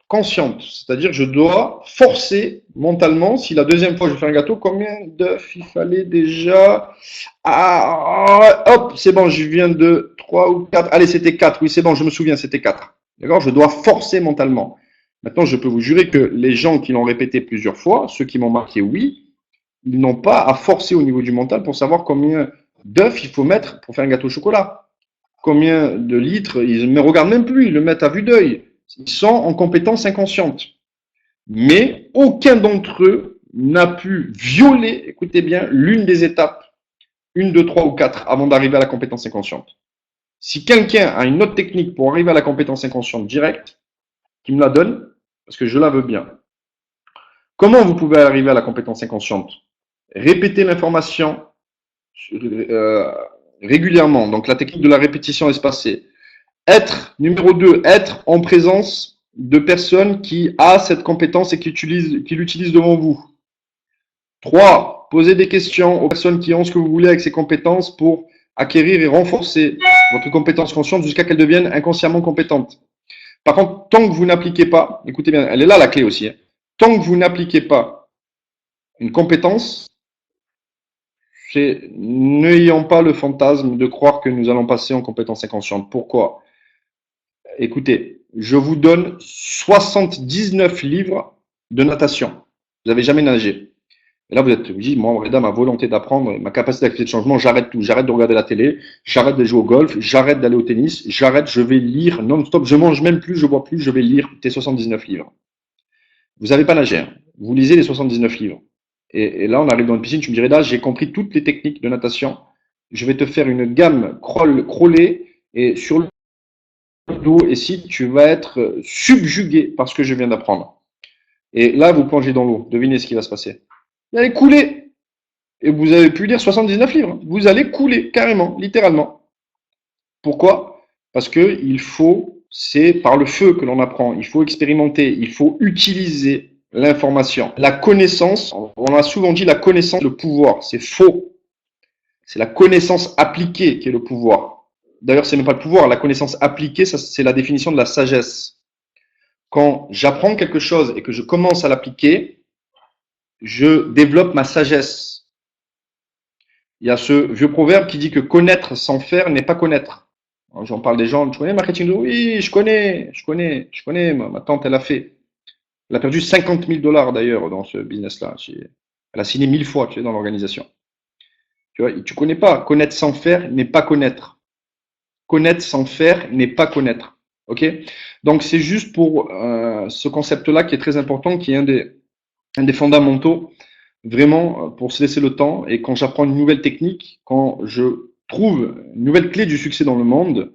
conscientes. C'est-à-dire, je dois forcer mentalement, si la deuxième fois je fais un gâteau, combien d'œufs il fallait déjà? Ah, hop, c'est bon, je viens de 3 ou 4. Allez, c'était 4. Oui, c'est bon, je me souviens, c'était 4. D'accord? Je dois forcer mentalement. Maintenant, je peux vous jurer que les gens qui l'ont répété plusieurs fois, ceux qui m'ont marqué oui, ils n'ont pas à forcer au niveau du mental pour savoir combien d'œufs il faut mettre pour faire un gâteau au chocolat. Combien de litres, ils ne me regardent même plus, ils le mettent à vue d'œil. Ils sont en compétence inconsciente. Mais aucun d'entre eux n'a pu violer, écoutez bien, l'une des étapes, une, deux, trois ou quatre, avant d'arriver à la compétence inconsciente. Si quelqu'un a une autre technique pour arriver à la compétence inconsciente directe, qui me la donne, parce que je la veux bien. Comment vous pouvez arriver à la compétence inconsciente? Répéter l'information régulièrement, donc la technique de la répétition espacée. Numéro 2, être en présence de personnes qui a cette compétence et qui l'utilisent devant vous. 3, poser des questions aux personnes qui ont ce que vous voulez avec ces compétences pour acquérir et renforcer votre compétence consciente jusqu'à qu'elle devienne inconsciemment compétente. Par contre, tant que vous n'appliquez pas, écoutez bien, elle est là la clé aussi, hein, tant que vous n'appliquez pas une compétence, c'est n'ayons pas le fantasme de croire que nous allons passer en compétence inconsciente. Pourquoi? Écoutez, je vous donne 79 livres de natation. Vous n'avez jamais nagé. Et là, vous êtes dit, moi, Reda, ma volonté d'apprendre, ma capacité d'activité de changement, j'arrête tout. J'arrête de regarder la télé, j'arrête de jouer au golf, j'arrête d'aller au tennis, j'arrête, je vais lire non-stop. Je mange même plus, je bois plus, je vais lire tes 79 livres. Vous n'avez pas nagé. Hein. Vous lisez les 79 livres. Et là, on arrive dans une piscine, tu me dirais, là, j'ai compris toutes les techniques de natation. Je vais te faire une gamme crawlée et sur le dos, et si tu vas être subjugué par ce que je viens d'apprendre. Et là, vous plongez dans l'eau. Devinez ce qui va se passer. Vous allez couler. Et vous avez pu lire 79 livres. Vous allez couler, carrément, littéralement. Pourquoi? Parce que il faut, c'est par le feu que l'on apprend. Il faut expérimenter. Il faut utiliser l'information. La connaissance, on a souvent dit la connaissance, le pouvoir. C'est faux. C'est la connaissance appliquée qui est le pouvoir. D'ailleurs, c'est même pas le pouvoir. La connaissance appliquée, ça, c'est la définition de la sagesse. Quand j'apprends quelque chose et que je commence à l'appliquer, je développe ma sagesse. Il y a ce vieux proverbe qui dit que connaître sans faire n'est pas connaître. J'en parle des gens, tu connais le marketing? Oui, je connais. Ma tante, elle a fait. Elle a perdu 50 000 $ d'ailleurs dans ce business-là. Elle a signé 1000 fois, tu sais, dans l'organisation. Tu vois, tu connais pas. Connaître sans faire n'est pas connaître. Connaître sans faire n'est pas connaître. Ok? Donc c'est juste pour ce concept-là qui est très important, qui est un des fondamentaux, vraiment pour se laisser le temps. Et quand j'apprends une nouvelle technique, quand je trouve une nouvelle clé du succès dans le monde,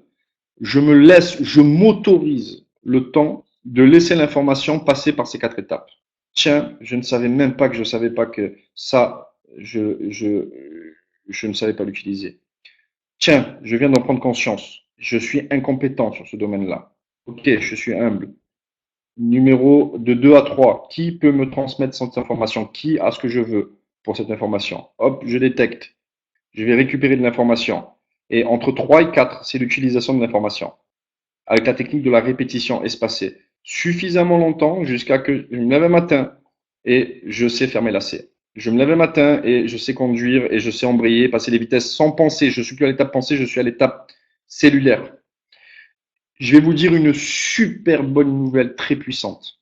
je m'autorise le temps de laisser l'information passer par ces 4 étapes. Tiens, je ne savais même pas que je savais pas que ça, je ne savais pas l'utiliser. Tiens, je viens d'en prendre conscience. Je suis incompétent sur ce domaine-là. Ok, je suis humble. Numéro de 2 à 3. Qui peut me transmettre cette information? Qui a ce que je veux pour cette information? Hop, je détecte. Je vais récupérer de l'information. Et entre 3 et 4, c'est l'utilisation de l'information. Avec la technique de la répétition espacée. Suffisamment longtemps jusqu'à que je me lève un matin et je sais fermer lacet. Je me lève un matin et je sais conduire et je sais embrayer, passer les vitesses sans penser. Je ne suis plus à l'étape pensée, je suis à l'étape cellulaire. Je vais vous dire une super bonne nouvelle très puissante.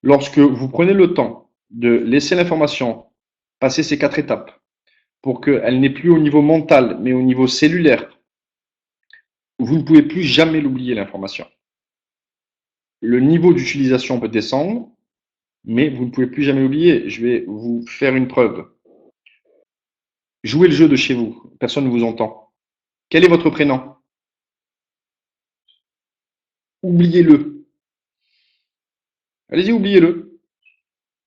Lorsque vous prenez le temps de laisser l'information passer ces 4 étapes pour qu'elle n'ait plus au niveau mental mais au niveau cellulaire, vous ne pouvez plus jamais l'oublier l'information. Le niveau d'utilisation peut descendre, mais vous ne pouvez plus jamais oublier. Je vais vous faire une preuve. Jouez le jeu de chez vous. Personne ne vous entend. Quel est votre prénom? Oubliez-le. Allez-y, oubliez-le.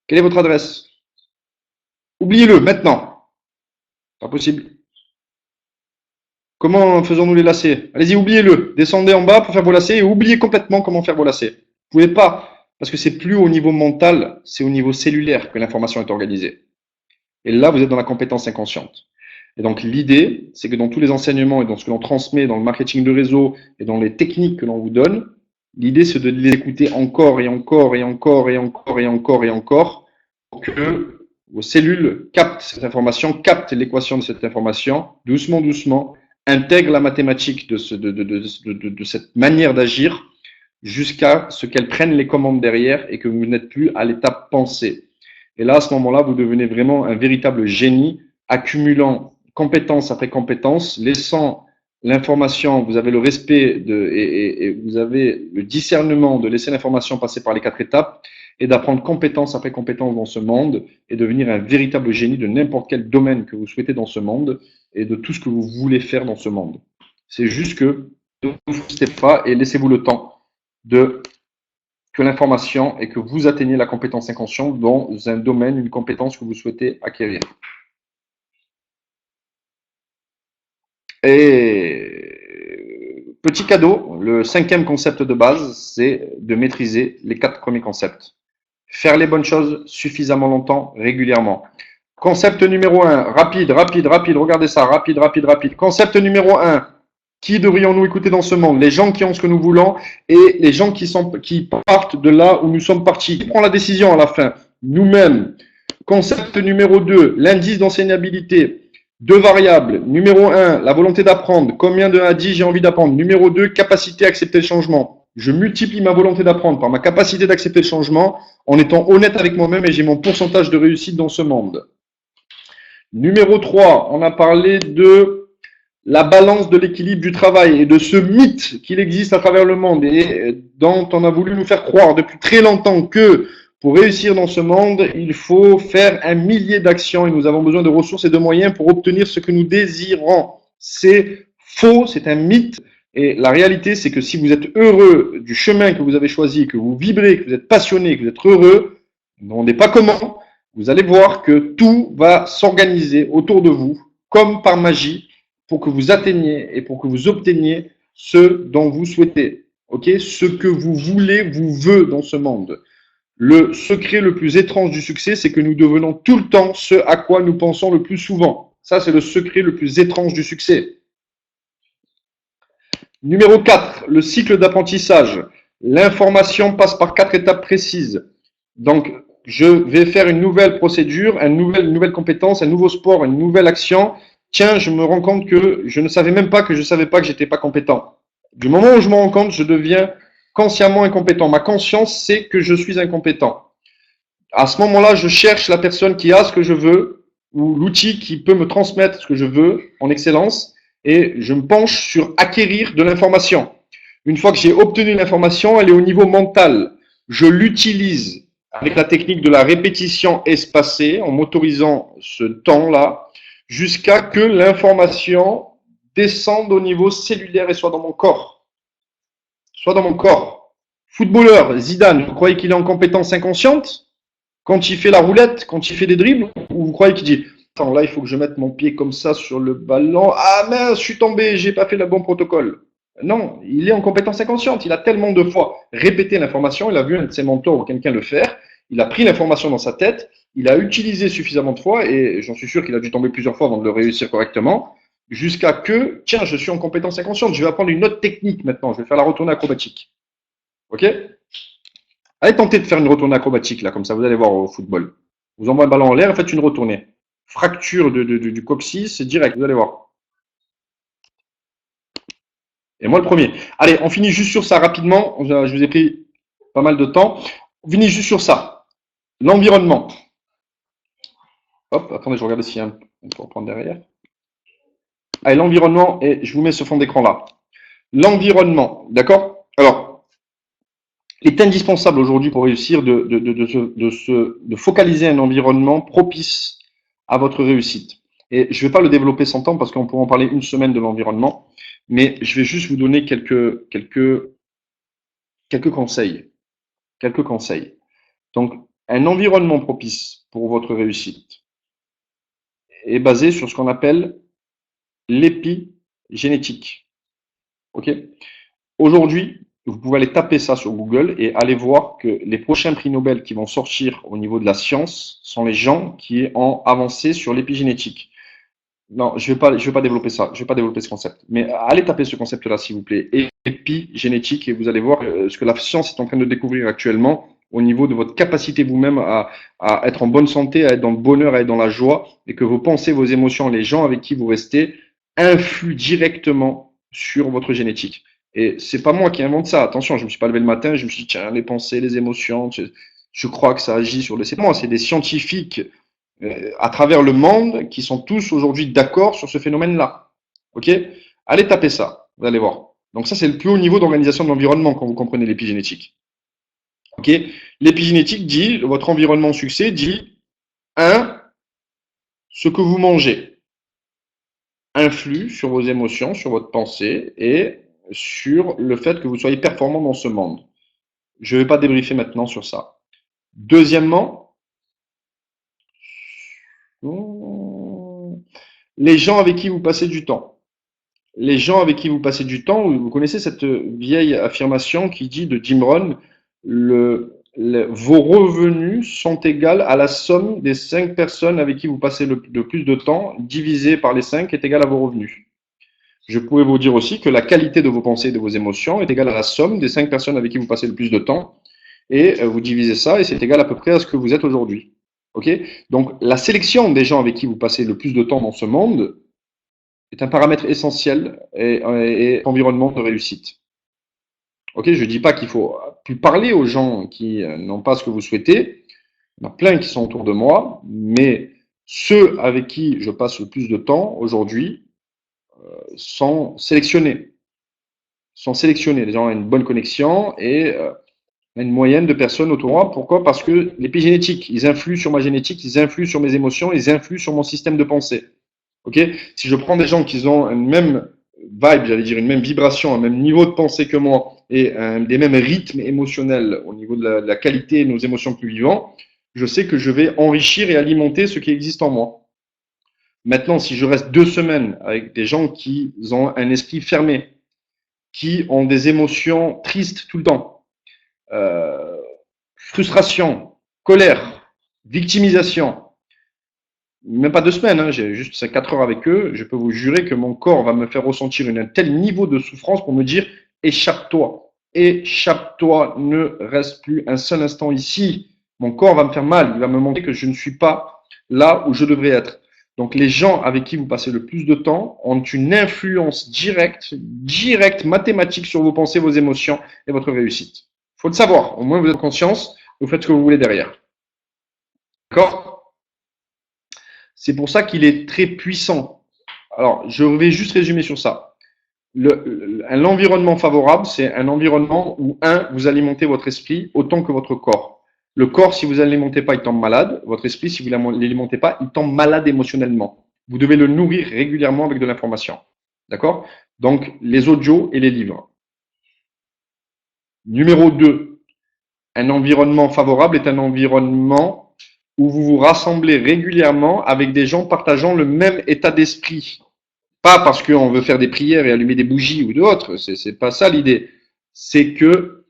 Quelle est votre adresse? Oubliez-le maintenant. Pas possible. Comment faisons-nous les lacets? Allez-y, oubliez-le. Descendez en bas pour faire vos lacets et oubliez complètement comment faire vos lacets. Vous ne pouvez pas, parce que c'est plus au niveau mental, c'est au niveau cellulaire que l'information est organisée. Et là, vous êtes dans la compétence inconsciente. Et donc, l'idée, c'est que dans tous les enseignements et dans ce que l'on transmet dans le marketing de réseau et dans les techniques que l'on vous donne, l'idée, c'est de les écouter encore et encore et encore et encore et encore et encore pour que vos cellules captent cette information, captent l'équation de cette information, doucement, doucement, intègrent la mathématique de cette manière d'agir jusqu'à ce qu'elles prennent les commandes derrière et que vous n'êtes plus à l'étape pensée. Et là, à ce moment-là, vous devenez vraiment un véritable génie, accumulant compétence après compétence, laissant l'information, vous avez le respect et vous avez le discernement de laisser l'information passer par les 4 étapes et d'apprendre compétence après compétence dans ce monde et devenir un véritable génie de n'importe quel domaine que vous souhaitez dans ce monde et de tout ce que vous voulez faire dans ce monde. C'est juste que ne vous frustrez pas et laissez-vous le temps de que l'information et que vous atteignez la compétence inconsciente dans un domaine, une compétence que vous souhaitez acquérir. Et petit cadeau, le 5e concept de base, c'est de maîtriser les 4 premiers concepts. Faire les bonnes choses suffisamment longtemps, régulièrement. Concept numéro un, rapide, regardez ça, rapide. Concept numéro un, qui devrions-nous écouter dans ce monde? Les gens qui ont ce que nous voulons et les gens qui partent de là où nous sommes partis. Qui prend la décision à la fin? Nous-mêmes. Concept numéro 2, l'indice d'enseignabilité. Deux variables. Numéro 1, la volonté d'apprendre. Combien de 1 à 10 j'ai envie d'apprendre? Numéro 2, capacité à accepter le changement. Je multiplie ma volonté d'apprendre par ma capacité d'accepter le changement en étant honnête avec moi-même et j'ai mon pourcentage de réussite dans ce monde. Numéro 3, on a parlé de la balance de l'équilibre du travail et de ce mythe qu'il existe à travers le monde et dont on a voulu nous faire croire depuis très longtemps que pour réussir dans ce monde, il faut faire 1 millier d'actions et nous avons besoin de ressources et de moyens pour obtenir ce que nous désirons. C'est faux, c'est un mythe. Et la réalité, c'est que si vous êtes heureux du chemin que vous avez choisi, que vous vibrez, que vous êtes passionné, que vous êtes heureux, ne me demandez pas comment, vous allez voir que tout va s'organiser autour de vous, comme par magie, pour que vous atteigniez et pour que vous obteniez ce dont vous souhaitez. Ok? Ce que vous voulez vous veut dans ce monde. Le secret le plus étrange du succès, c'est que nous devenons tout le temps ce à quoi nous pensons le plus souvent. Ça, c'est le secret le plus étrange du succès. Numéro 4, le cycle d'apprentissage. L'information passe par 4 étapes précises. Donc, je vais faire une nouvelle procédure, une nouvelle compétence, un nouveau sport, une nouvelle action. Tiens, je me rends compte que je ne savais même pas que je savais pas que j'étais pas compétent. Du moment où je me rends compte, je deviens consciemment incompétent. Ma conscience sait que je suis incompétent. À ce moment-là, je cherche la personne qui a ce que je veux ou l'outil qui peut me transmettre ce que je veux en excellence et je me penche sur acquérir de l'information. Une fois que j'ai obtenu l'information, elle est au niveau mental. Je l'utilise avec la technique de la répétition espacée en m'autorisant ce temps-là jusqu'à que l'information descende au niveau cellulaire et soit dans mon corps. Soit dans mon corps. Footballeur, Zidane, vous croyez qu'il est en compétence inconsciente quand il fait la roulette, quand il fait des dribbles, ou vous croyez qu'il dit attends, là, il faut que je mette mon pied comme ça sur le ballon. Ah mince, je suis tombé, j'ai pas fait le bon protocole. Non, il est en compétence inconsciente. Il a tellement de fois répété l'information, il a vu un de ses mentors ou quelqu'un le faire, il a pris l'information dans sa tête, il a utilisé suffisamment de fois, et j'en suis sûr qu'il a dû tomber plusieurs fois avant de le réussir correctement, jusqu'à que, tiens, je suis en compétence inconsciente, je vais apprendre une autre technique maintenant, je vais faire la retournée acrobatique. Ok? Allez tenter de faire une retournée acrobatique, là, comme ça, vous allez voir au football. Vous envoie un ballon en l'air et faites une retournée. Fracture du coccyx, c'est direct, vous allez voir. Et moi le premier. Allez, on finit juste sur ça rapidement. Je vous ai pris pas mal de temps. On finit juste sur ça. L'environnement. Hop, attendez, je regarde s'il y a un pour prendre derrière. Allez, l'environnement, et je vous mets ce fond d'écran là. L'environnement, d'accord? Alors, il est indispensable aujourd'hui pour réussir de focaliser un environnement propice à votre réussite. Et je ne vais pas le développer sans temps parce qu'on pourra en parler une semaine de l'environnement, mais je vais juste vous donner quelques conseils. Quelques conseils. Donc, un environnement propice pour votre réussite est basé sur ce qu'on appelle l'épigénétique. Ok? Aujourd'hui, vous pouvez aller taper ça sur Google et aller voir que les prochains prix Nobel qui vont sortir au niveau de la science sont les gens qui ont avancé sur l'épigénétique. Non, je vais pas développer ça, je vais pas développer ce concept. Mais allez taper ce concept-là, s'il vous plaît, épigénétique, et vous allez voir ce que la science est en train de découvrir actuellement au niveau de votre capacité vous-même à être en bonne santé, à être dans le bonheur, à être dans la joie, et que vos pensées, vos émotions, les gens avec qui vous restez, influent directement sur votre génétique. Et c'est pas moi qui invente ça. Attention, je me suis pas levé le matin, je me suis dit, tiens, les pensées, les émotions, je crois que ça agit sur le. C'est moi, c'est des scientifiques à travers le monde qui sont tous aujourd'hui d'accord sur ce phénomène-là. Ok? Allez taper ça, vous allez voir. Donc ça, c'est le plus haut niveau d'organisation de l'environnement quand vous comprenez l'épigénétique. Ok? L'épigénétique dit, votre environnement succès dit, 1, ce que vous mangez influe sur vos émotions, sur votre pensée et sur le fait que vous soyez performant dans ce monde. Je ne vais pas débriefer maintenant sur ça. Deuxièmement, les gens avec qui vous passez du temps. Les gens avec qui vous passez du temps, vous connaissez cette vieille affirmation qui dit de Jim Rohn, vos revenus sont égaux à la somme des 5 personnes avec qui vous passez le plus de temps, divisé par les 5 est égal à vos revenus. Je pourrais vous dire aussi que la qualité de vos pensées et de vos émotions est égale à la somme des 5 personnes avec qui vous passez le plus de temps, et vous divisez ça, et c'est égal à peu près à ce que vous êtes aujourd'hui. Ok? Donc, la sélection des gens avec qui vous passez le plus de temps dans ce monde est un paramètre essentiel et environnement de réussite. Ok? Je ne dis pas qu'il faut plus parler aux gens qui n'ont pas ce que vous souhaitez. Il y en a plein qui sont autour de moi, mais ceux avec qui je passe le plus de temps aujourd'hui sont sélectionnés. Les gens ont une bonne connexion et une moyenne de personnes autour de moi. Pourquoi? Parce que l'épigénétique, ils influent sur ma génétique, ils influent sur mes émotions, ils influent sur mon système de pensée. Ok? Si je prends des gens qui ont une même vibe, j'allais dire une même vibration, un même niveau de pensée que moi et des mêmes rythmes émotionnels au niveau de la qualité de nos émotions plus vivantes, je sais que je vais enrichir et alimenter ce qui existe en moi. Maintenant, si je reste 2 semaines avec des gens qui ont un esprit fermé, qui ont des émotions tristes tout le temps, frustration, colère, victimisation, même pas 2 semaines, hein, j'ai juste 4 heures avec eux, je peux vous jurer que mon corps va me faire ressentir un tel niveau de souffrance pour me dire échappe-toi, échappe-toi, ne reste plus un seul instant ici. Mon corps va me faire mal, il va me montrer que je ne suis pas là où je devrais être. Donc les gens avec qui vous passez le plus de temps ont une influence directe, mathématique sur vos pensées, vos émotions et votre réussite. Il faut le savoir, au moins vous avez conscience, vous faites ce que vous voulez derrière. D'accord? C'est pour ça qu'il est très puissant. Alors, je vais juste résumer sur ça. L'environnement favorable, c'est un environnement où, vous alimentez votre esprit autant que votre corps. Le corps, si vous ne l'alimentez pas, il tombe malade. Votre esprit, si vous ne l'alimentez pas, il tombe malade émotionnellement. Vous devez le nourrir régulièrement avec de l'information. D'accord? Donc, les audios et les livres. Numéro 2, un environnement favorable est un environnement où vous vous rassemblez régulièrement avec des gens partageant le même état d'esprit. Pas parce qu'on veut faire des prières et allumer des bougies ou d'autres, c'est pas ça l'idée. C'est que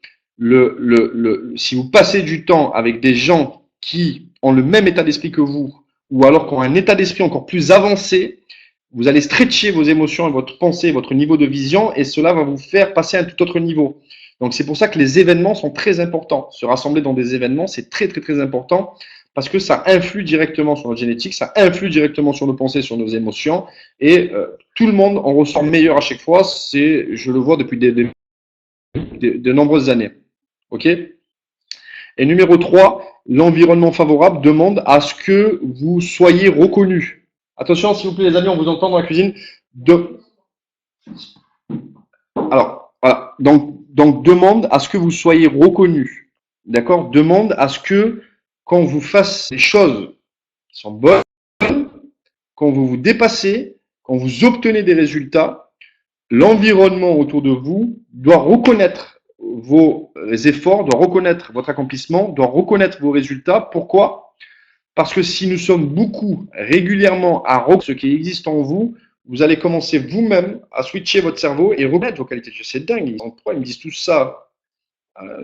si vous passez du temps avec des gens qui ont le même état d'esprit que vous, ou alors qui ont un état d'esprit encore plus avancé, vous allez stretcher vos émotions et votre pensée, votre niveau de vision, et cela va vous faire passer à un tout autre niveau. Donc c'est pour ça que les événements sont très importants. Se rassembler dans des événements, c'est très très très important parce que ça influe directement sur notre génétique, ça influe directement sur nos pensées, sur nos émotions, et tout le monde en ressort meilleur à chaque fois. Je le vois depuis de nombreuses années. Ok? Et numéro 3, l'environnement favorable demande à ce que vous soyez reconnu. Attention, s'il vous plaît, les amis, on vous entend dans la cuisine. Alors, voilà. Donc, demande à ce que vous soyez reconnu. D'accord? Demande à ce que, quand vous fassiez des choses qui sont bonnes, quand vous vous dépassez, quand vous obtenez des résultats, l'environnement autour de vous doit reconnaître vos efforts, doit reconnaître votre accomplissement, doit reconnaître vos résultats. Pourquoi? Parce que si nous sommes beaucoup régulièrement à reconnaître ce qui existe en vous, vous allez commencer vous-même à switcher votre cerveau et reconnaître vos qualités. C'est dingue, pourquoi ils me disent tout ça?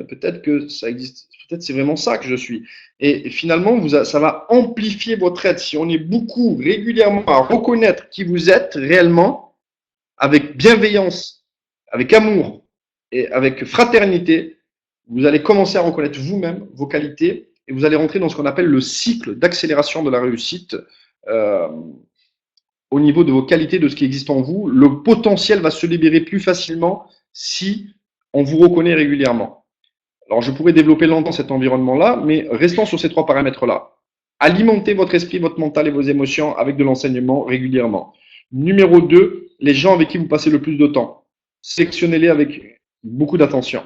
Peut-être que ça existe, peut-être c'est vraiment ça que je suis. Et finalement, ça va amplifier votre être. Si on est beaucoup régulièrement à reconnaître qui vous êtes réellement, avec bienveillance, avec amour et avec fraternité, vous allez commencer à reconnaître vous-même vos qualités et vous allez rentrer dans ce qu'on appelle le cycle d'accélération de la réussite. Au niveau de vos qualités, de ce qui existe en vous, le potentiel va se libérer plus facilement si on vous reconnaît régulièrement. Alors, je pourrais développer longtemps cet environnement-là, mais restons sur ces 3 paramètres-là. Alimentez votre esprit, votre mental et vos émotions avec de l'enseignement régulièrement. Numéro 2, les gens avec qui vous passez le plus de temps. Sélectionnez-les avec beaucoup d'attention.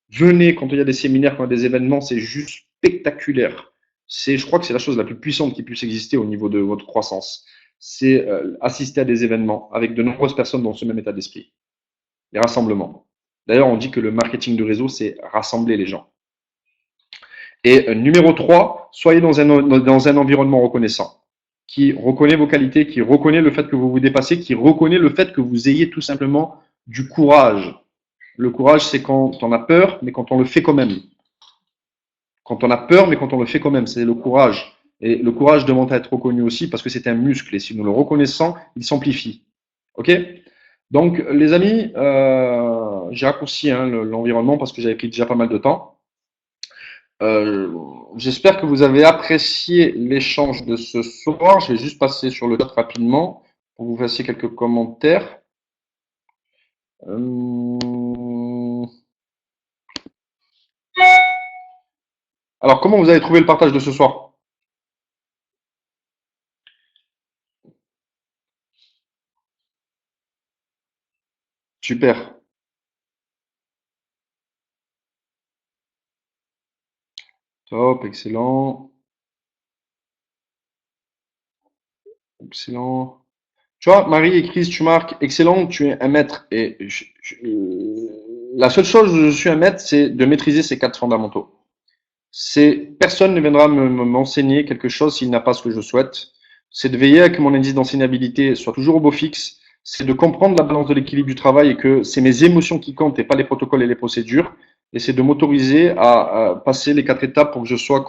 Venez quand il y a des séminaires, quand il y a des événements, c'est juste spectaculaire. Je crois que c'est la chose la plus puissante qui puisse exister au niveau de votre croissance. C'est assister à des événements avec de nombreuses personnes dans ce même état d'esprit. Les rassemblements. D'ailleurs, on dit que le marketing de réseau, c'est rassembler les gens. Et numéro 3, soyez dans un environnement reconnaissant, qui reconnaît vos qualités, qui reconnaît le fait que vous vous dépassez, qui reconnaît le fait que vous ayez tout simplement du courage. Le courage, c'est quand on a peur, mais quand on le fait quand même. Quand on a peur, mais quand on le fait quand même, c'est le courage. Et le courage demande à être reconnu aussi parce que c'est un muscle. Et si nous le reconnaissons, il s'amplifie. OK? Donc, les amis, j'ai raccourci hein, l'environnement parce que j'avais pris déjà pas mal de temps. Euh, J'espère que vous avez apprécié l'échange de ce soir. Je vais juste passer sur le chat rapidement pour que vous fassiez quelques commentaires. Alors, comment vous avez trouvé le partage de ce soir? Super. Top, excellent. Excellent. Tu vois, Marie et Chris, tu marques excellent, tu es un maître. Et la seule chose où je suis un maître, c'est de maîtriser ces quatre fondamentaux. Personne ne viendra m'enseigner quelque chose s'il n'a pas ce que je souhaite. C'est de veiller à que mon indice d'enseignabilité soit toujours au beau fixe. C'est de comprendre la balance de l'équilibre du travail et que c'est mes émotions qui comptent et pas les protocoles et les procédures. Et c'est de m'autoriser à passer les quatre étapes pour que je sois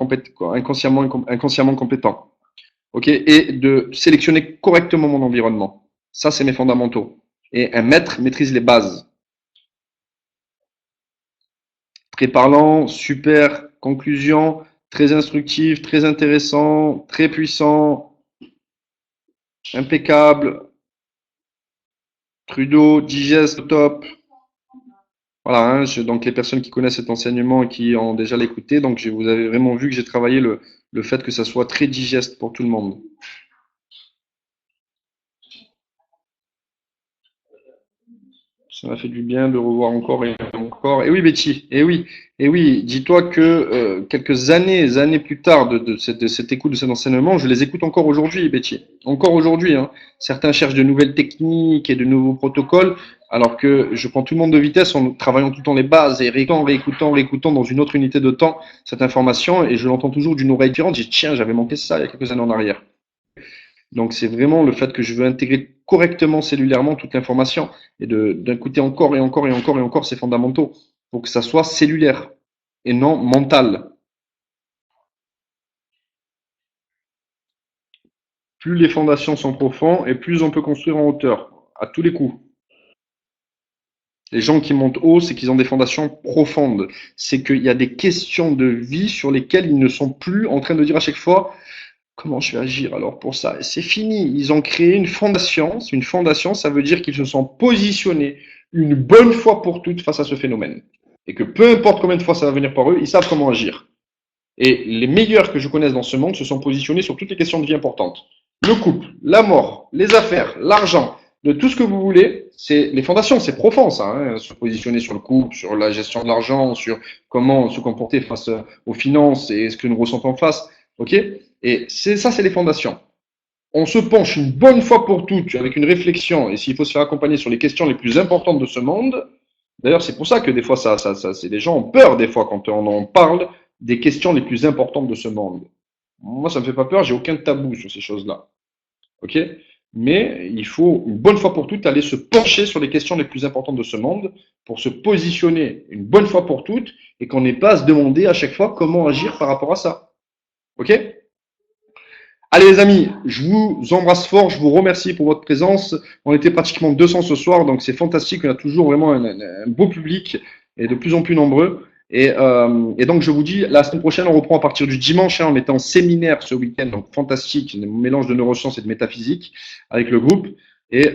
inconsciemment compétent. OK? Et de sélectionner correctement mon environnement. Ça, c'est mes fondamentaux. Et un maître maîtrise les bases. Très parlant, super, conclusion, très instructif, très intéressant, très puissant, impeccable, Trudeau, digeste, top. Voilà, hein, donc les personnes qui connaissent cet enseignement et qui ont déjà l'écouté, donc vous avez vraiment vu que j'ai travaillé le fait que ça soit très digeste pour tout le monde. Ça m'a fait du bien de revoir encore et encore. Et oui, Betty, et oui, dis-toi que quelques années plus tard de cette écoute, de cet enseignement, je les écoute encore aujourd'hui, Betty. Encore aujourd'hui, hein. Certains cherchent de nouvelles techniques et de nouveaux protocoles, alors que je prends tout le monde de vitesse en travaillant tout le temps les bases et réécoutant dans une autre unité de temps cette information, et je l'entends toujours d'une oreille différente. Je dis, tiens, j'avais manqué ça il y a quelques années en arrière. Donc c'est vraiment le fait que je veux intégrer correctement cellulairement toute l'information et d'écouter encore et encore et encore et encore ces fondamentaux pour que ça soit cellulaire et non mental. Plus les fondations sont profondes et plus on peut construire en hauteur, à tous les coups. Les gens qui montent haut, c'est qu'ils ont des fondations profondes. C'est qu'il y a des questions de vie sur lesquelles ils ne sont plus en train de dire à chaque fois comment je vais agir alors pour ça. C'est fini. Ils ont créé une fondation. Une fondation, ça veut dire qu'ils se sont positionnés une bonne fois pour toutes face à ce phénomène. Et que peu importe combien de fois ça va venir par eux, ils savent comment agir. Et les meilleurs que je connaisse dans ce monde se sont positionnés sur toutes les questions de vie importantes. Le couple, la mort, les affaires, l'argent, de tout ce que vous voulez, c'est les fondations, c'est profond ça, hein, se positionner sur le couple, sur la gestion de l'argent, sur comment se comporter face aux finances et ce que nous ressentons en face, ok? Et ça, c'est les fondations. On se penche une bonne fois pour toutes avec une réflexion, et s'il faut se faire accompagner sur les questions les plus importantes de ce monde, d'ailleurs, c'est pour ça que des fois, c'est les gens ont peur des fois quand on en parle des questions les plus importantes de ce monde. Moi, ça me fait pas peur, j'ai aucun tabou sur ces choses-là. OK? Mais il faut une bonne fois pour toutes aller se pencher sur les questions les plus importantes de ce monde pour se positionner une bonne fois pour toutes et qu'on n'ait pas à se demander à chaque fois comment agir par rapport à ça. OK? Allez les amis, je vous embrasse fort, je vous remercie pour votre présence. On était pratiquement 200 ce soir, donc c'est fantastique. On a toujours vraiment un beau public et de plus en plus nombreux. Et donc je vous dis, la semaine prochaine, on reprend à partir du dimanche. Hein, on est en séminaire ce week-end, donc fantastique, un mélange de neurosciences et de métaphysique avec le groupe. Je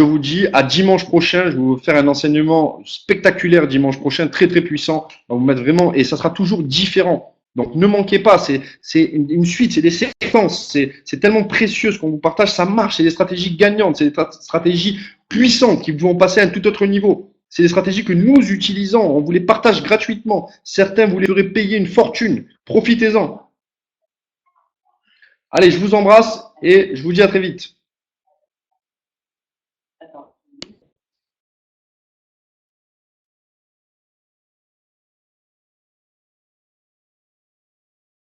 vous dis à dimanche prochain. Je vais vous faire un enseignement spectaculaire dimanche prochain, très très puissant. On va vous mettre vraiment, et ça sera toujours différent. Donc ne manquez pas, c'est une suite, c'est des séquences, c'est tellement précieux ce qu'on vous partage, ça marche, c'est des stratégies gagnantes, c'est des stratégies puissantes qui vont passer à un tout autre niveau. C'est des stratégies que nous utilisons, on vous les partage gratuitement. Certains vous les ferez payer une fortune, profitez-en. Allez, je vous embrasse et je vous dis à très vite.